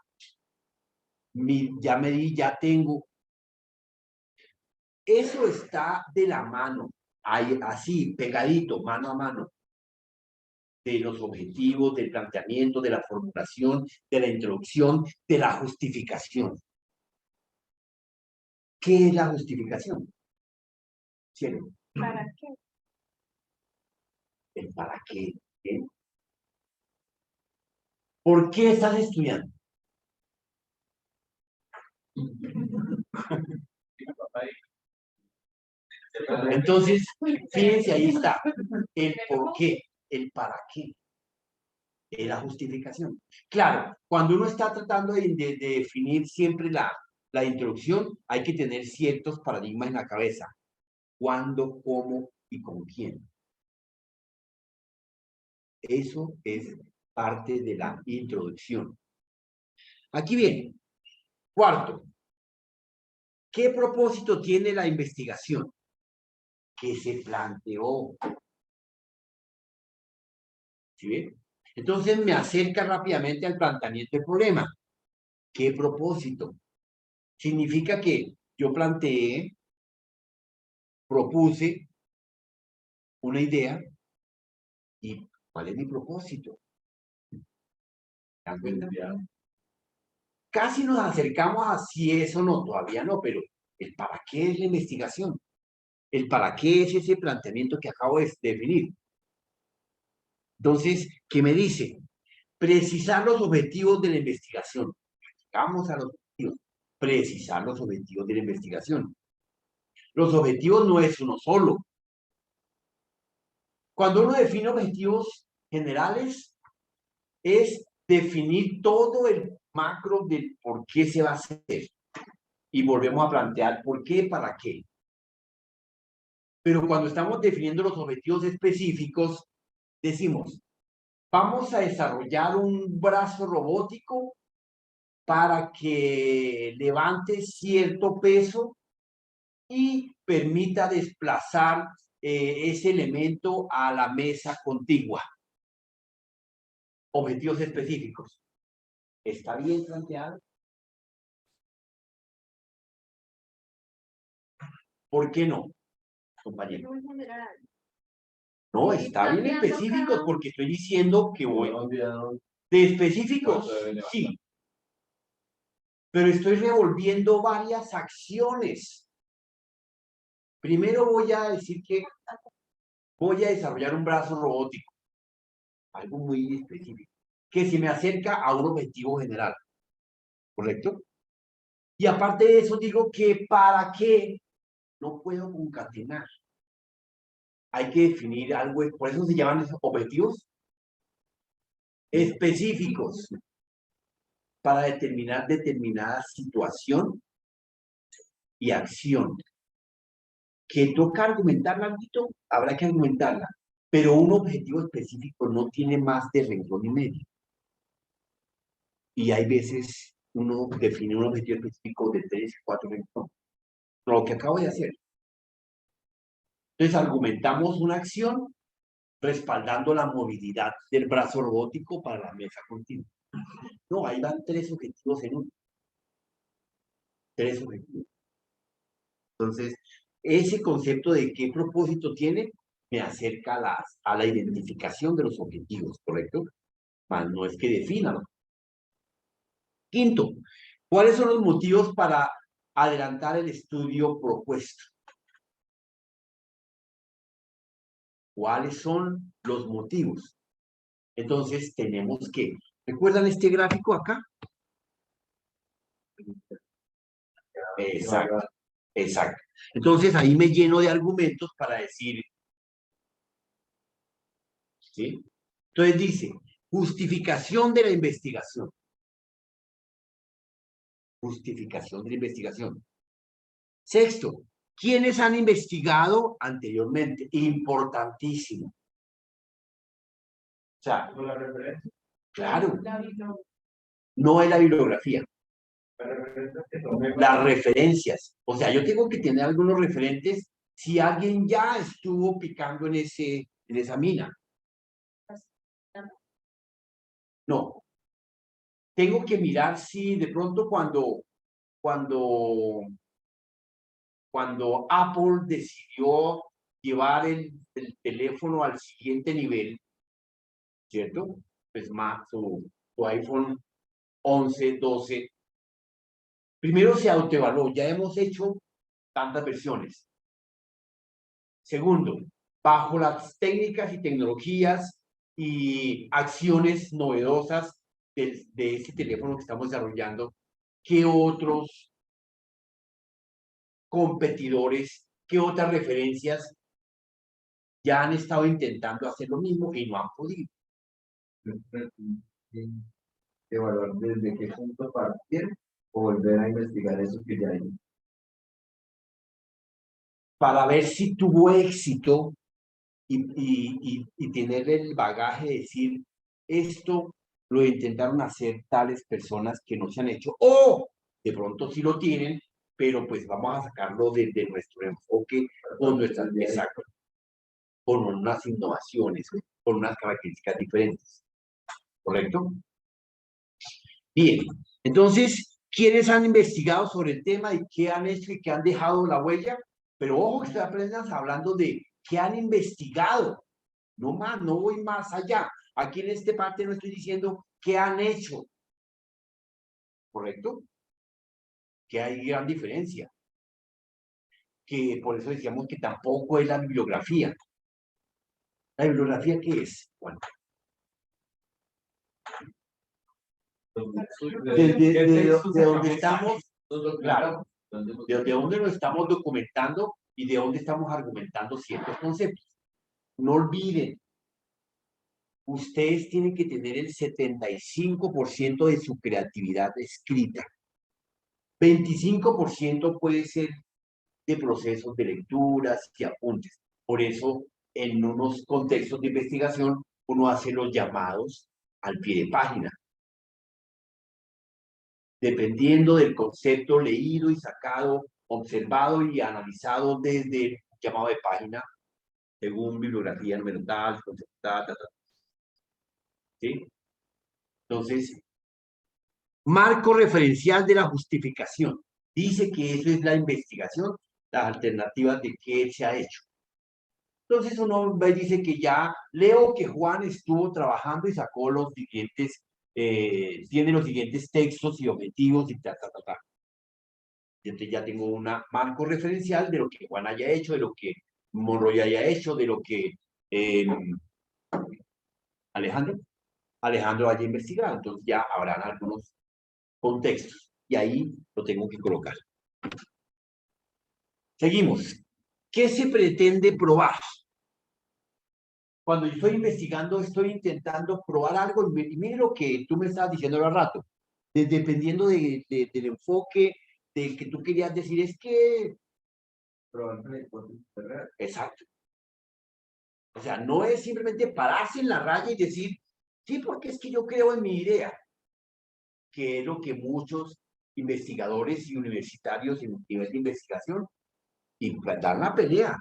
medí, ya tengo? Eso está de la mano, ahí, así, pegadito, mano a mano, de los objetivos, del planteamiento, de la formulación, de la introducción, de la justificación. ¿Qué es la justificación? Cielo. ¿Para qué? ¿El para qué? ¿Qué? ¿Por qué estás estudiando? Entonces, fíjense, ahí está. El por qué, el para qué. Es la justificación. Claro, cuando uno está tratando de definir siempre la introducción, hay que tener ciertos paradigmas en la cabeza. ¿Cuándo, cómo y con quién? Eso es parte de la introducción. Aquí viene. Cuarto, ¿qué propósito tiene la investigación? Que se planteó. ¿Sí ven? Entonces me acerca rápidamente al planteamiento del problema. ¿Qué propósito? Significa que yo planteé, propuse una idea y ¿cuál es mi propósito? ¿Se dan cuenta? Casi nos acercamos a si eso o no, todavía no, pero el para qué es la investigación. El para qué es ese planteamiento que acabo de definir. Entonces, ¿qué me dice? Precisar los objetivos de la investigación. Vamos a los objetivos. Precisar los objetivos de la investigación. Los objetivos no es uno solo. Cuando uno define objetivos generales, es definir todo el macro del por qué se va a hacer. Y volvemos a plantear por qué, para qué. Pero cuando estamos definiendo los objetivos específicos, decimos, vamos a desarrollar un brazo robótico para que levante cierto peso y permita desplazar ese elemento a la mesa contigua. Objetivos específicos. ¿Está bien planteado? ¿Por qué no, compañero? Muy general. No, Sí, está bien planteando específicos cada- porque estoy diciendo que voy. De específicos, sí. Pero estoy revolviendo varias acciones. Primero voy a decir que voy a desarrollar un brazo robótico. Algo muy específico. Que se me acerca a un objetivo general. ¿Correcto? Y aparte de eso digo que para qué no puedo concatenar. Hay que definir algo, por eso se llaman esos objetivos específicos para determinar determinada situación y acción. Que toca argumentarla, Alvito, habrá que argumentarla, pero un objetivo específico no tiene más de renglón y medio. Y hay veces uno define un objetivo específico de 3, 4 renglones. Lo que acabo de hacer. Entonces argumentamos una acción respaldando la movilidad del brazo robótico para la mesa continua. No, ahí van 3 objetivos en uno. 3 objetivos. Entonces, ese concepto de qué propósito tiene me acerca a la identificación de los objetivos, ¿correcto? Mas no es que defina. Quinto, ¿cuáles son los motivos para adelantar el estudio propuesto? ¿Cuáles son los motivos? Entonces, tenemos que, ¿recuerdan este gráfico acá? Exacto, exacto. Entonces, ahí me lleno de argumentos para decir, ¿sí? Entonces dice, justificación de la investigación. Justificación de la investigación. Sexto, ¿quiénes han investigado anteriormente? Importantísimo. O sea, Con la referencia, claro, La biblioteca. no es la bibliografía, la referencia que tomé. las referencias. O sea, yo tengo que tener algunos referentes si alguien ya estuvo picando en esa mina. No. Tengo que mirar si de pronto cuando Apple decidió llevar el teléfono al siguiente nivel, ¿cierto? Pues más su iPhone 11, 12. Primero se autoevaluó, ya hemos hecho tantas versiones. Segundo, bajo las técnicas y tecnologías y acciones novedosas de ese teléfono que estamos desarrollando, ¿qué otros competidores, qué otras referencias ya han estado intentando hacer lo mismo y no han podido? Evaluar desde qué punto partir o volver a investigar eso que ya hay. Para ver si tuvo éxito y tener el bagaje de decir, esto lo intentaron hacer tales personas que no se han hecho, o de pronto sí lo tienen, pero pues vamos a sacarlo desde nuestro enfoque con nuestras, exacto, con unas innovaciones, con unas características diferentes, ¿correcto? Bien, entonces, ¿quiénes han investigado sobre el tema y qué han hecho y qué han dejado la huella? Pero ojo que estoy apenas hablando de qué han investigado, no más, no voy más allá. Aquí en esta parte no estoy diciendo qué han hecho, ¿correcto? Que hay gran diferencia. Que por eso decíamos que tampoco es la bibliografía. ¿La bibliografía qué es? Bueno, de donde estamos, claro, de donde lo estamos documentando y de donde estamos argumentando ciertos conceptos. No olviden, ustedes tienen que tener el 75% de su creatividad escrita. 25% puede ser de procesos de lecturas y apuntes. Por eso, en unos contextos de investigación, uno hace los llamados al pie de página. Dependiendo del concepto leído y sacado, observado y analizado desde el llamado de página, según bibliografía número tal, concepto tal, tal, tal. ¿Sí? Entonces, marco referencial de la justificación. Dice que eso es la investigación, las alternativas de qué se ha hecho. Entonces uno dice que ya leo que Juan estuvo trabajando y sacó los siguientes, tiene los siguientes textos y objetivos y tal, tal, tal, tal. Entonces ya tengo un marco referencial de lo que Juan haya hecho, de lo que Monroy haya hecho, de lo que Alejandro haya investigado. Entonces ya habrán algunos contextos y ahí lo tengo que colocar. Seguimos. ¿Qué se pretende probar? Cuando yo estoy investigando, estoy intentando probar algo y mire lo que tú me estabas diciendo al rato. Dependiendo del enfoque del que tú querías decir, es que... Probar la hipótesis real. Exacto. O sea, no es simplemente pararse en la raya y decir, sí, porque es que yo creo en mi idea, que es lo que muchos investigadores y universitarios en nivel de investigación y dar la pelea.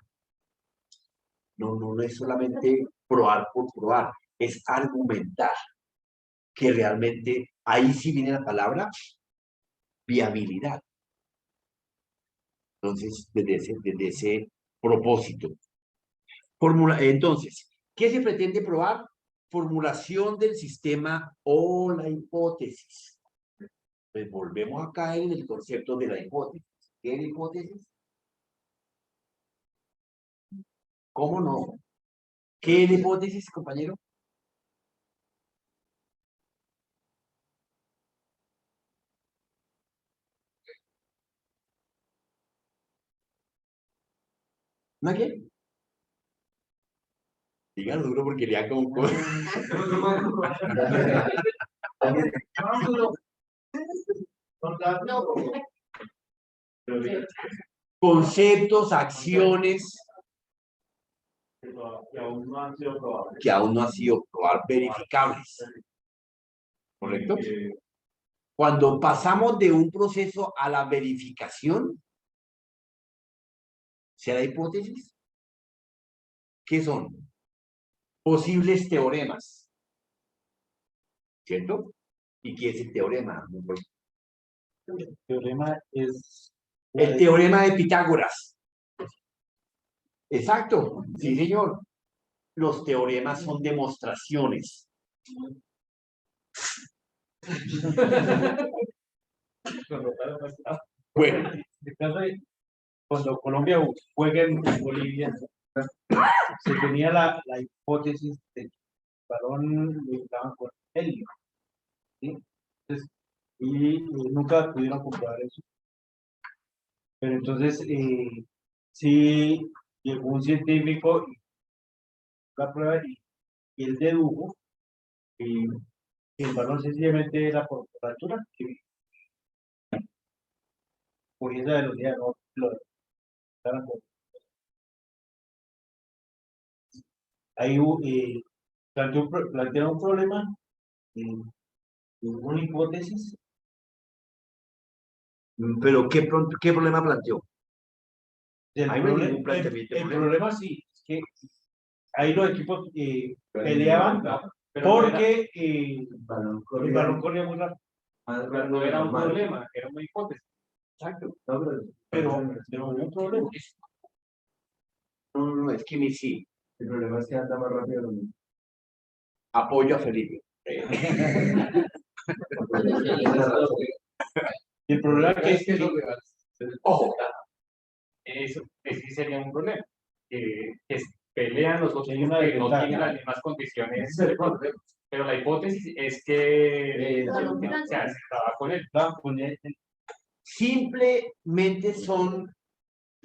No es solamente probar por probar, es argumentar que realmente ahí sí viene la palabra viabilidad. Entonces, desde ese propósito. Entonces, ¿qué se pretende probar? Formulación del sistema o la hipótesis. Pues volvemos a caer en el concepto de la hipótesis. ¿Qué es la hipótesis? ¿Cómo no? ¿Qué es la hipótesis, compañero? ¿No qué? Dígalo duro porque le hago un... Conceptos, acciones Que aún no han sido probables. que aún no han sido verificables. ¿Correcto? Cuando pasamos de un proceso a la verificación, ¿se da hipótesis? ¿Qué son? Posibles teoremas. ¿Cierto? ¿Y qué es el teorema? El teorema es El teorema de Pitágoras. Exacto, sí, señor. Los teoremas son demostraciones. Bueno, en el caso de cuando Colombia juega en Bolivia, se tenía la hipótesis de que el balón lo inflaban con helio, ¿sí? Entonces, y nunca pudieron comprobar eso. Pero entonces, sí llegó un científico y la prueba y él dedujo que el balón sencillamente era por la altura, que por esa velocidad no lo dejaran por- Ahí planteó un problema, eh, una hipótesis. pero ¿qué problema planteó? El, Ahí no hay proble- ningún planteamiento de el problema. problema sí, es que ahí los equipos peleaban Pero no era- porque El balón el corría balón corría muy rápido. más pero rápido no de era un normal. problema, era una hipótesis. Exacto. No, Pero hubo un problema. No, es que ni sí. el problema es que anda más rápido de lo mismo. Apoyo a Felipe. Y el problema que es que Ojo, Eso sí sería un problema. Que pelean los dos hay una que no desventaja. tienen las mismas condiciones. Pero la hipótesis es que se acertaba con él. simplemente son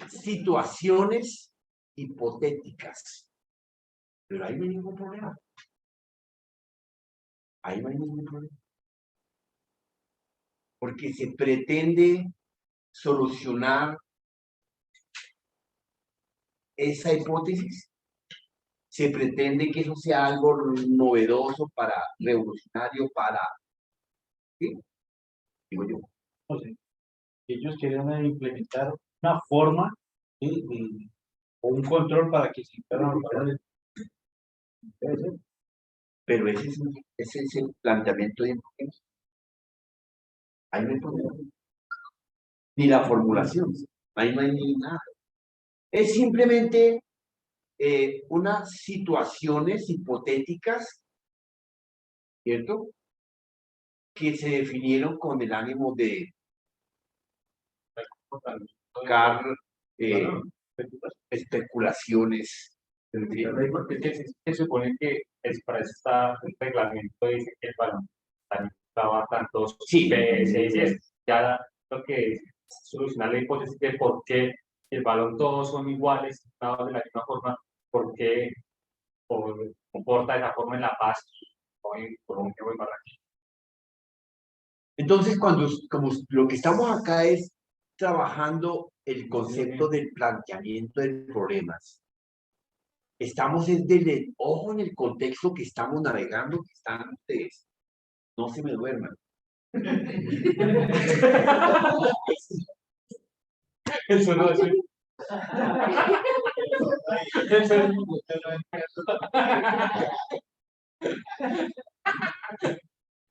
situaciones hipotéticas. Pero ahí no hay ningún problema. Ahí no hay ningún problema. Porque se pretende solucionar esa hipótesis. Se pretende que eso sea algo novedoso, revolucionario, ¿sí? Digo yo. no sé, ellos querían implementar una forma, ¿sí? O un control para que se instalaran los balones. Pero ese es el planteamiento de hipótesis. Ahí no hay problema. Ni la formulación. Ahí no hay ni nada. Es simplemente unas situaciones hipotéticas, ¿cierto? Que se definieron con el ánimo de buscar especulaciones. Se supone que para eso está el reglamento, dice que el balón estaba tantos Sí. P6 y es ya lo que es solucionar la hipótesis de por qué el balón todos son iguales, dados de la misma forma, por qué comporta de esa forma en La Paz o en Colombia o en Barranquilla. Entonces, como lo que estamos acá es trabajando el concepto del planteamiento de problemas. Estamos ojo en el contexto que estamos navegando, que están ustedes. No se me duerman. Eso no es.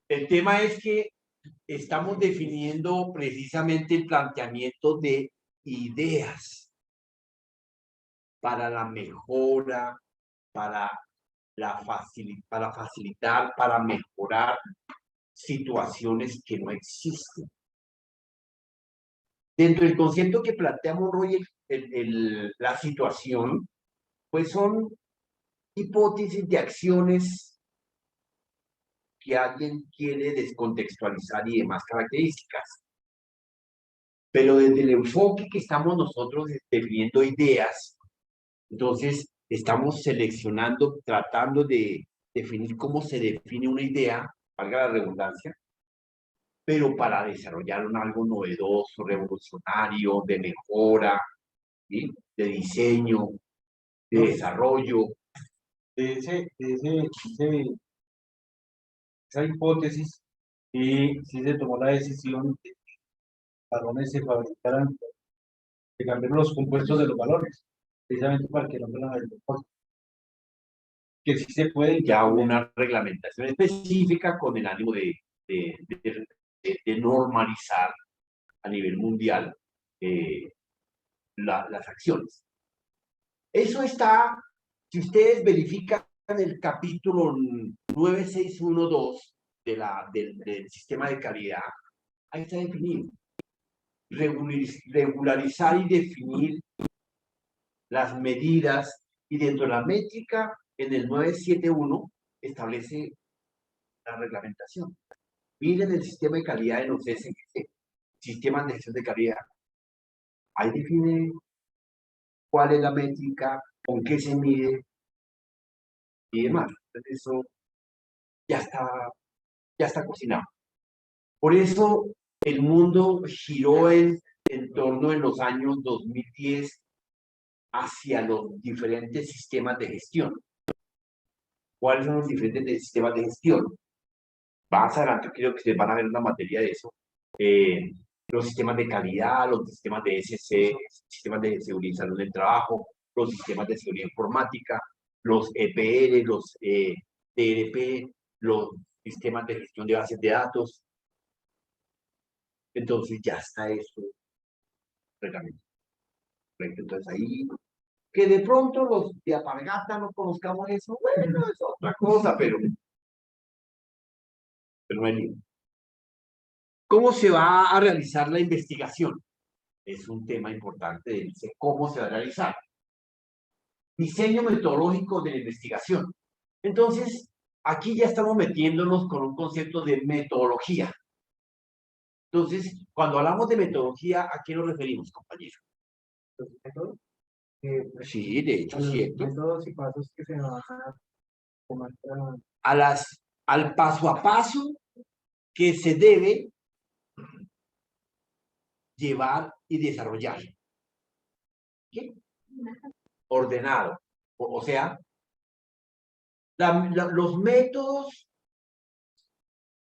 El tema es que estamos definiendo precisamente el planteamiento de ideas para la mejora, para para facilitar, para mejorar situaciones que no existen. Dentro del concepto que planteamos hoy, la situación, pues son hipótesis de acciones que alguien quiere descontextualizar y demás características. Pero desde el enfoque que estamos nosotros definiendo ideas, entonces estamos seleccionando, tratando de definir cómo se define una idea, valga la redundancia, pero para desarrollar algo novedoso, revolucionario, de mejora, ¿sí? De diseño, de desarrollo. Esa hipótesis, y sí se tomó la decisión de que los balones se fabricaran, de cambiar los compuestos de los balones, precisamente para que no fueran el deporte. Que sí se puede. Ya una reglamentación específica con el ánimo de normalizar a nivel mundial las acciones. Eso está, si ustedes verifican el capítulo 9612 del sistema de calidad, ahí está definido. Regularizar y definir las medidas, y dentro de la métrica, en el 971, establece la reglamentación. Miren el sistema de calidad de los SGC, sistemas de gestión de calidad. Ahí define cuál es la métrica, con qué se mide y demás. Entonces eso ya está cocinado. Por eso el mundo giró en torno en los años 2010 hacia los diferentes sistemas de gestión. ¿Cuáles son los diferentes sistemas de gestión? Más adelante creo que ustedes van a ver una materia de eso. Los sistemas de calidad, los sistemas de SC, sistemas de seguridad y salud del trabajo, los sistemas de seguridad informática, los EPR, los TRP, los sistemas de gestión de bases de datos. Entonces ya está eso reglamento. Entonces ahí, que de pronto los de Alpargata no conozcamos eso, bueno, es otra cosa, pero no hay lío. ¿Cómo se va a realizar la investigación? Es un tema importante de cómo se va a realizar. Diseño metodológico de la investigación. Entonces, aquí ya estamos metiéndonos con un concepto de metodología. Entonces, cuando hablamos de metodología, ¿a qué nos referimos, compañero? Los métodos, Sí, de hecho, los cierto. métodos y pasos que se van a tomar para Al paso a paso que se debe llevar y desarrollar. ¿Qué? Ordenado. O sea, los métodos,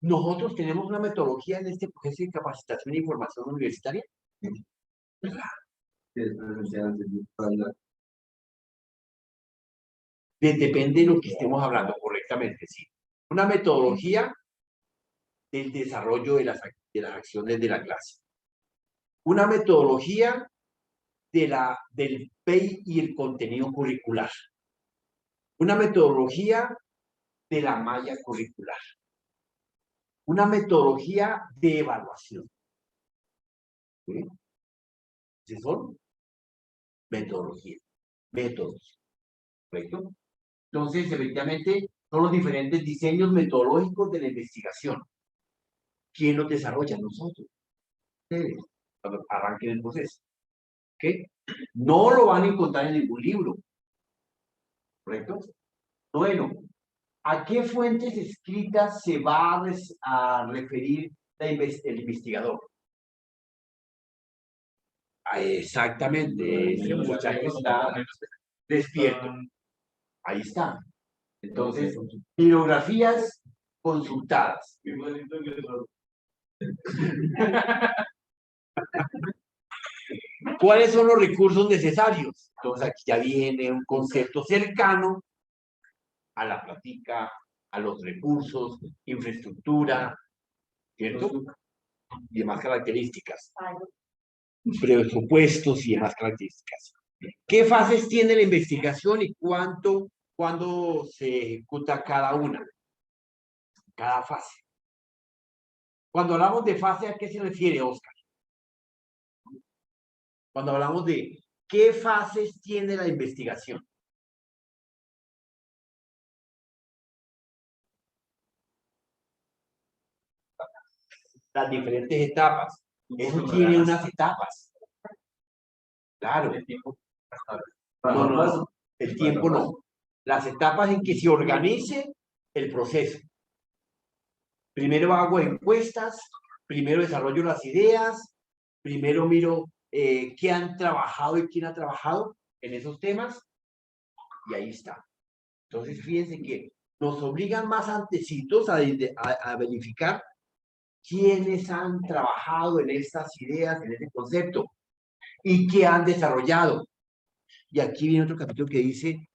nosotros tenemos una metodología en este proceso de capacitación e información universitaria. Depende de lo que estemos hablando correctamente, sí. Una metodología del desarrollo de las acciones de la clase. Una metodología del PEI y el contenido curricular. Una metodología de la malla curricular. Una metodología de evaluación. ¿Sí? ¿Sí son? Metodología. Métodos. ¿Correcto? Entonces, efectivamente, son los diferentes diseños metodológicos de la investigación. ¿Quién los desarrolla? Nosotros. Ustedes, cuando arranquen el proceso. ¿Ok? No lo van a encontrar en ningún libro. ¿Correcto? Bueno, ¿a qué fuentes escritas se va a referir el investigador? Exactamente, ese muchacho está despierto. Ahí está. Entonces, bibliografías consultadas. ¿Cuáles son los recursos necesarios? Entonces, aquí ya viene un concepto cercano a la plática, a los recursos, infraestructura, ¿cierto? Y demás características. presupuestos y demás características. ¿Qué fases tiene la investigación y cuándo se ejecuta cada una? Cada fase. Cuando hablamos de fase, ¿a qué se refiere, Oscar? Cuando hablamos de qué fases tiene la investigación. Las diferentes etapas. Eso tiene unas etapas. Claro. No, no, el tiempo no. Las etapas en que se organice el proceso. Primero hago encuestas, primero desarrollo las ideas, primero miro qué han trabajado y quién ha trabajado en esos temas, y ahí está. Entonces, fíjense que nos obligan más antecitos a verificar quiénes han trabajado en estas ideas, en este concepto, y qué han desarrollado. Y aquí viene otro capítulo que dice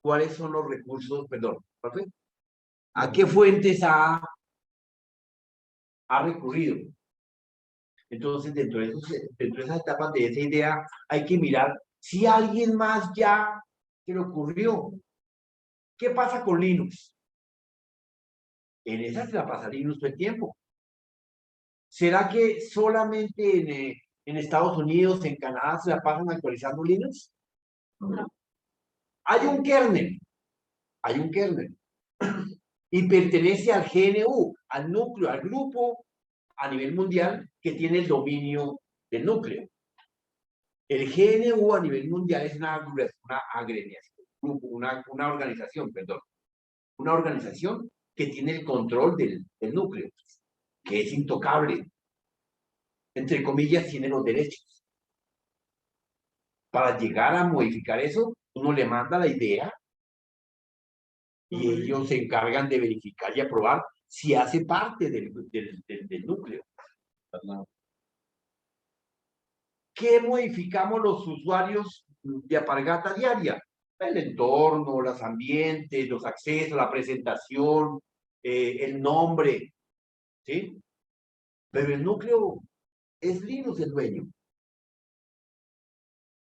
cuáles son los recursos, perdón, ¿cuál fue? ¿A qué fuentes ha recurrido? Entonces, dentro de esas etapas de esa idea, hay que mirar si alguien más ya se le ocurrió. ¿Qué pasa con Linux? En esa se la pasa Linux todo el tiempo. ¿Será que solamente en Estados Unidos, en Canadá, se la pasan actualizando Linux? No. Hay un kernel. Y pertenece al GNU, al núcleo, al grupo a nivel mundial que tiene el dominio del núcleo. El GNU a nivel mundial es una organización, perdón. Una organización que tiene el control del núcleo, que es intocable. Entre comillas, tiene los derechos. Para llegar a modificar eso, uno le manda la idea y ellos se encargan de verificar y aprobar si hace parte del núcleo. ¿Qué modificamos los usuarios de Alpargata Diaria? El entorno, los ambientes, los accesos, la presentación, el nombre, ¿sí? Pero el núcleo es Linux el dueño.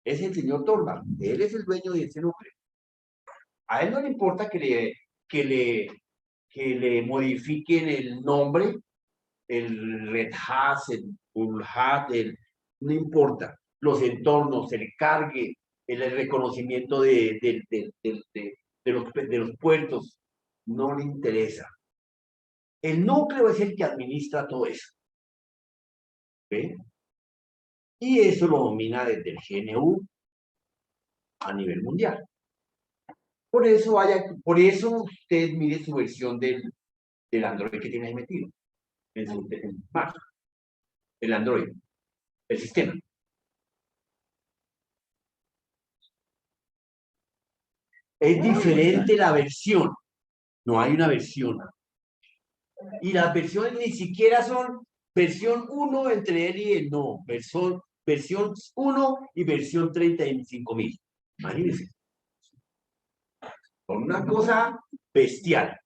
Es el señor Torvald. Él es el dueño de ese núcleo. A él no le importa que le modifiquen el nombre, el Red Hat, el Full Hat, no importa. Los entornos, el cargue, el reconocimiento de los puertos, no le interesa. El núcleo es el que administra todo eso. ¿Ve? Y eso lo domina desde el GNU a nivel mundial. Por eso usted mire su versión del Android que tiene ahí metido. En marzo. El Android. El sistema. Es diferente la versión. No hay una versión. Y las versiones ni siquiera son versión 1 entre él y el no. Versión 1 y versión 35.000. Imagínense. Con una cosa bestial.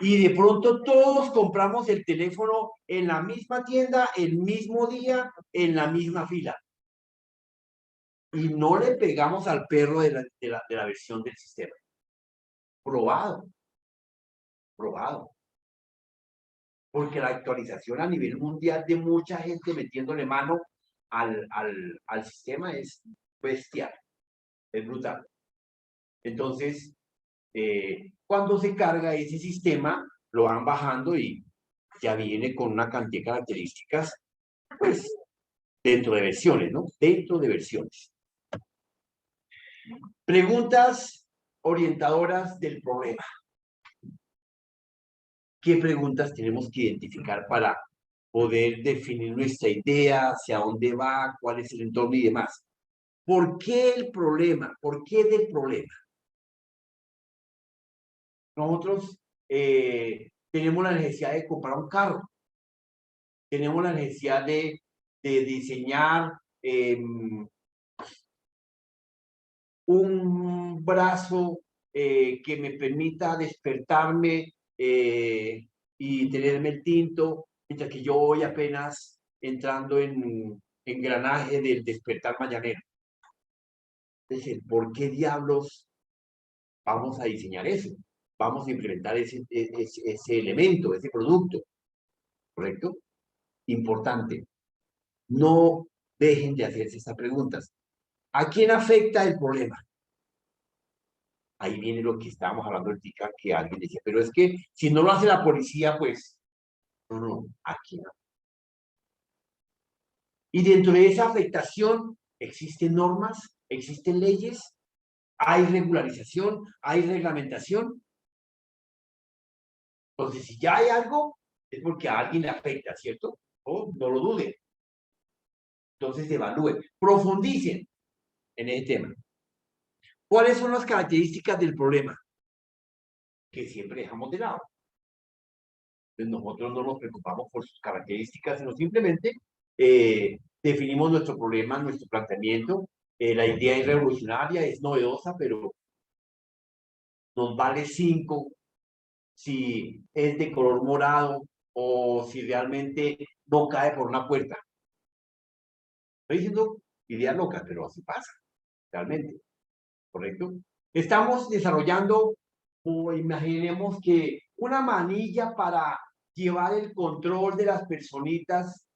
Y de pronto todos compramos el teléfono en la misma tienda, el mismo día, en la misma fila. Y no le pegamos al perro de la versión del sistema. Probado. Porque la actualización a nivel mundial de mucha gente metiéndole mano al sistema es bestial. Es brutal. Entonces, cuando se carga ese sistema, lo van bajando y ya viene con una cantidad de características, pues, dentro de versiones, ¿no? Dentro de versiones. Preguntas orientadoras del problema. ¿Qué preguntas tenemos que identificar para poder definir nuestra idea, hacia dónde va, cuál es el entorno y demás? ¿Por qué el problema? ¿Por qué del problema? Nosotros tenemos la necesidad de comprar un carro. Tenemos la necesidad de diseñar un brazo que me permita despertarme y tenerme el tinto, mientras que yo voy apenas entrando en engranaje del despertar mañanero. Es decir, ¿por qué diablos vamos a diseñar eso? Vamos a implementar ese elemento, ese producto, ¿correcto? Importante. No dejen de hacerse estas preguntas. ¿A quién afecta el problema? Ahí viene lo que estábamos hablando ahorita, que alguien decía, pero es que si no lo hace la policía, pues, no, ¿a quién? Y dentro de esa afectación existen normas, existen leyes, hay regularización, hay reglamentación. Entonces, si ya hay algo, es porque a alguien le afecta, ¿cierto? O no lo duden. Entonces, evalúen, profundicen en ese tema. ¿Cuáles son las características del problema? Que siempre dejamos de lado. Entonces, nosotros no nos preocupamos por sus características, sino simplemente definimos nuestro problema, nuestro planteamiento. La idea es revolucionaria, es novedosa, pero nos vale 5 si es de color morado o si realmente no cae por una puerta. Estoy diciendo idea loca, pero así pasa, realmente. ¿Correcto? Estamos desarrollando, o imaginemos que una manilla para llevar el control de las personitas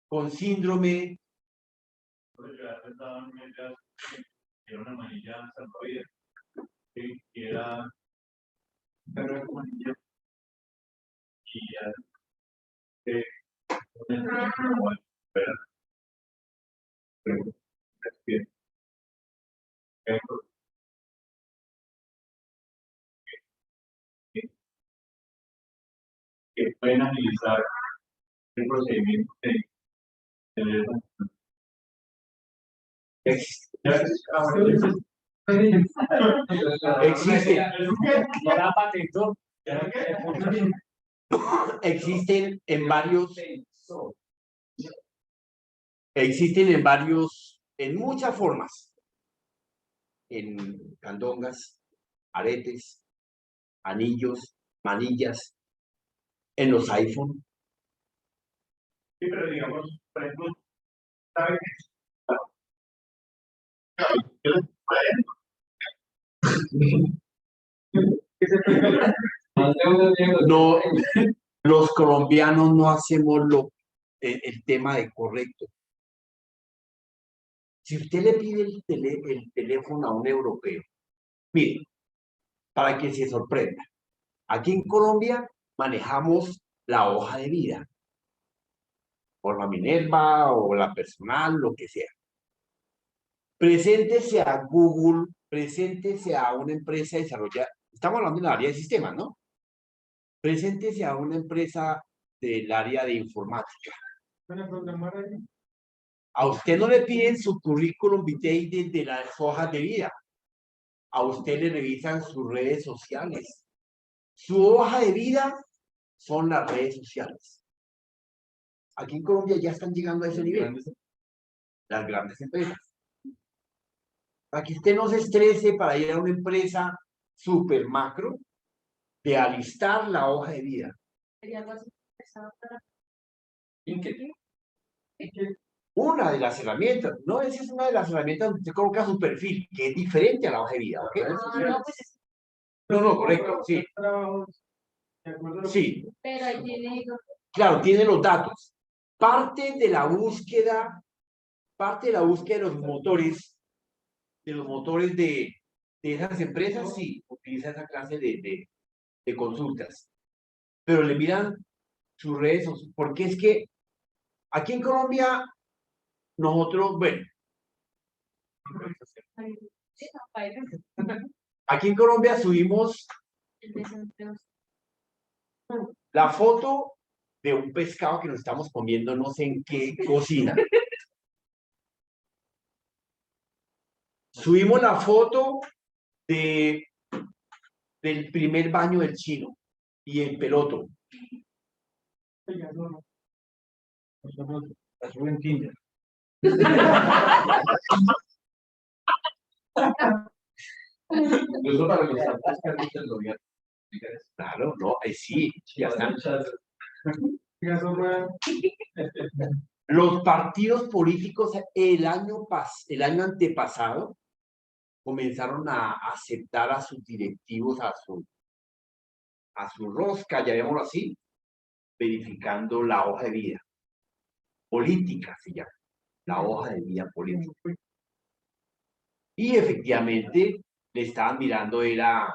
con síndrome. Era una manilla salvavidas, que era una manilla y que pueden agilizar el procedimiento de Existen en muchas formas, en candongas, aretes, anillos, manillas, en los iPhone. Sí, pero digamos, por ejemplo, ¿sabes? No, los colombianos no hacemos el tema de correcto. Si usted le pide el teléfono a un europeo, mire, para que se sorprenda, aquí en Colombia manejamos la hoja de vida, por la Minerva o la personal, lo que sea. Preséntese a Google, preséntese a una empresa desarrollada. Estamos hablando del área de sistemas, ¿no? Preséntese a una empresa del área de informática. A usted no le piden su currículum vitae de las hojas de vida. A usted le revisan sus redes sociales. Su hoja de vida son las redes sociales. Aquí en Colombia ya están llegando a ese nivel. Las grandes empresas. Para que usted no se estrese para ir a una empresa super macro, de alistar la hoja de vida. Una de las herramientas, no, esa es una de las herramientas donde usted coloca su perfil, que es diferente a la hoja de vida, ¿ok? No, correcto, sí. Sí. Pero ahí tiene. Claro, tiene los datos. Parte de la búsqueda de los motores, de esas empresas, sí, utiliza esa clase de consultas. Pero le miran sus redes sociales, porque es que aquí en Colombia, nosotros, bueno, aquí en Colombia subimos la foto de un pescado que nos estamos comiendo, no sé en qué cocina. Subimos la foto del primer baño del chino y el peloto. La suben Tinder. Incluso para los altos cargos del gobierno. Claro, no, sí, ya están. Ya son buenas. Los partidos políticos el año antepasado comenzaron a aceptar a sus directivos a su rosca, llamémoslo así, verificando la hoja de vida política, se llama, la hoja de vida política. Y efectivamente le estaban mirando, era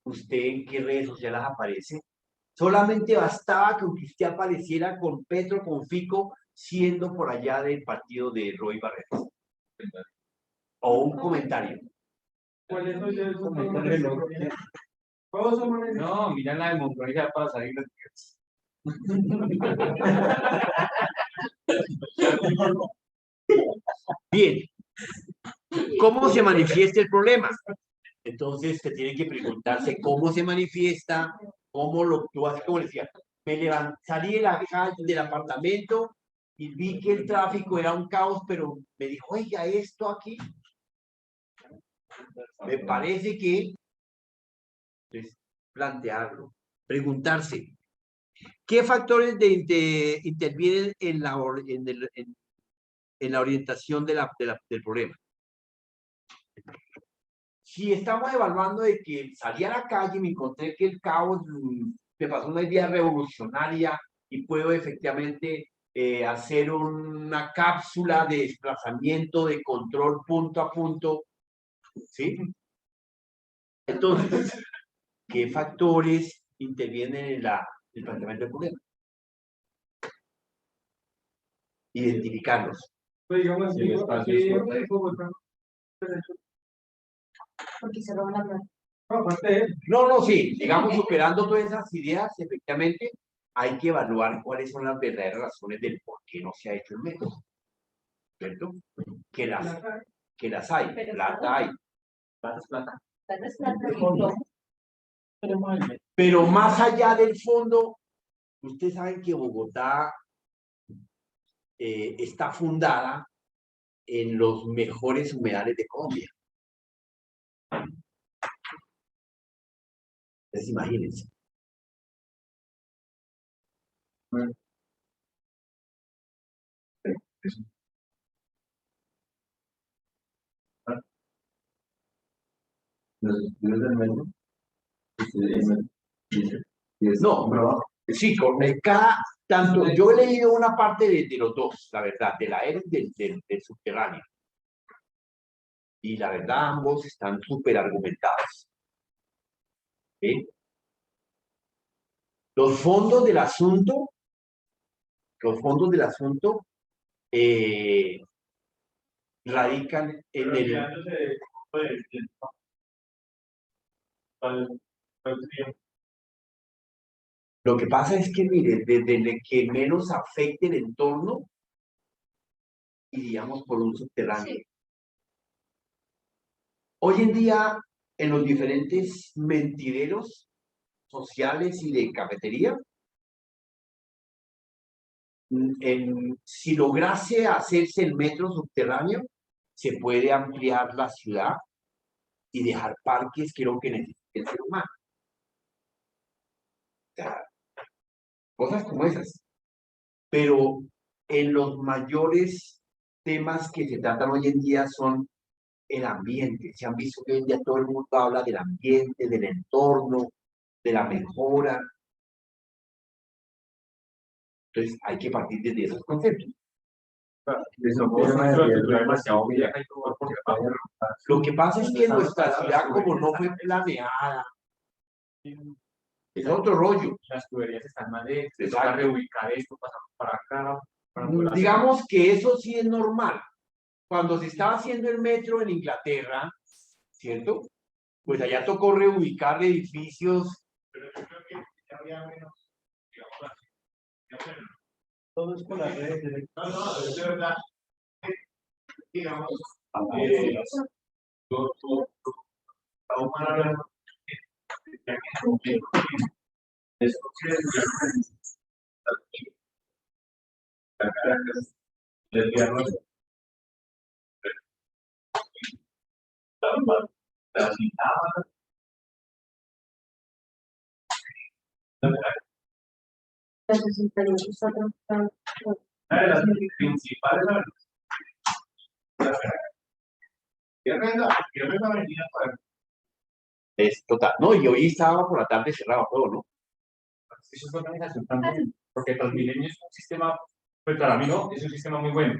usted en qué redes sociales aparece. Solamente bastaba que usted apareciera con Petro, con Fico, siendo por allá del partido de Roy Barreras. O un comentario. ¿Cuáles son ya esos Comentarle lo que- todos somos No, mira la de Montoya para salir de Bien, ¿cómo se manifiesta el problema? Entonces se tiene que preguntarse cómo se manifiesta, cómo lo actúa, como decía, salí de la calle, del apartamento y vi que el tráfico era un caos, pero me dijo, oiga, esto aquí, me parece que es plantearlo, preguntarse, ¿qué factores intervienen en la orientación del problema? Si estamos evaluando de que salí a la calle y me encontré que el caos me pasó una idea revolucionaria y puedo efectivamente hacer una cápsula de desplazamiento, de control punto a punto, ¿sí? Entonces, ¿qué factores intervienen en el planteamiento del problema? Identificarlos. Pues digamos, Sí, el espacio aquí es en Bogotá. Porque se roban la plata. No, aparte de él, No, sí, digamos, superando todas esas ideas, efectivamente, hay que evaluar cuáles son las verdaderas razones del por qué no se ha hecho el método, ¿cierto? Que las hay, Pero plata hay. plata es plata. Plata es plata y no. Pero más allá del fondo, ustedes saben que Bogotá está fundada en los mejores humedales de Colombia. Entonces, imagínense. Los estudios del medio. No, sí, tanto yo he leído una parte de los dos, la verdad, de la era y del subterráneo. Y la verdad, ambos están súper argumentados. ¿Sí? Los fondos del asunto radican en el... Lo que pasa es que, mire, desde que menos afecte el entorno, iríamos por un subterráneo. Hoy en día, en los diferentes mentideros sociales y de cafetería, si lograse hacerse el metro subterráneo, se puede ampliar la ciudad y dejar parques que es lo que necesita el ser humano. O sea, cosas como esas. Pero en los mayores temas que se tratan hoy en día son el ambiente. Se han visto que hoy en día todo el mundo habla del ambiente, del entorno, de la mejora. Entonces hay que partir desde esos conceptos. Lo que pasa es que nuestra ciudad, como no fue planeada, es otro rollo. Las tuberías están mal hechas, se toca reubicar esto, pasamos para acá. Digamos que eso sí es normal. Cuando se estaba haciendo el metro en Inglaterra, ¿cierto? Pues allá tocó reubicar edificios. Pero yo creo que ya había menos, digamos, todo es con las redes. No, es de verdad. Digamos, La 68 está tramitando. Una de las principales cierren la avenida para Es total. No, y hoy estaba por la tarde cerrado todo, ¿no? Eso es organización también, porque Transmilenio es un sistema, pues para mí no, es un sistema muy bueno.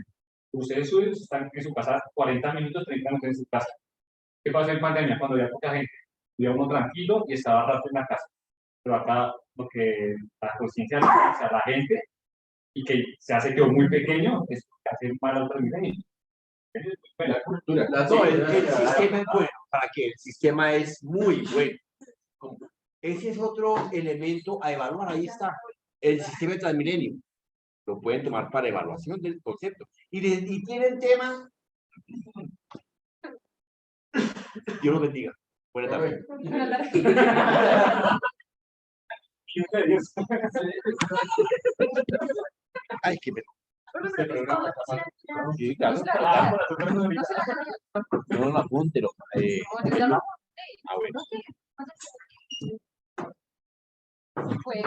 Ustedes están en su casa 40 minutos, 30 minutos en su casa. ¿Qué pasó en pandemia? Cuando había poca gente, iba uno tranquilo y estaba rato en la casa. Pero acá lo que la conciencia de la gente y que se hace quedó muy pequeño es que hace mal al Transmilenio. La cultura. No, el sistema es bueno, para que el sistema es muy bueno. Ese es otro elemento a evaluar, ahí está, el sistema de Transmilenio. Lo pueden tomar para evaluación del concepto. Y tienen tema. Dios los bendiga. Buenas tardes. Ay, qué pena. Sí, claro. No, no, apúntelo. Ah, bueno. Pues,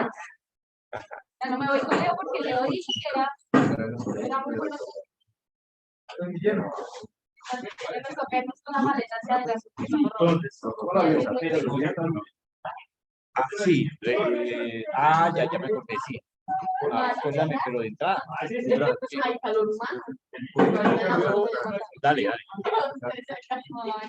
ya no me voy con Leo porque Leo dice que era muy bueno. Ya nos toca irnos con la maleta hacia atrás. Ah, sí. Ya me acordé, sí. Ah, espérame, pero de entrada. Hay calor humano. Dale, dale. Ay,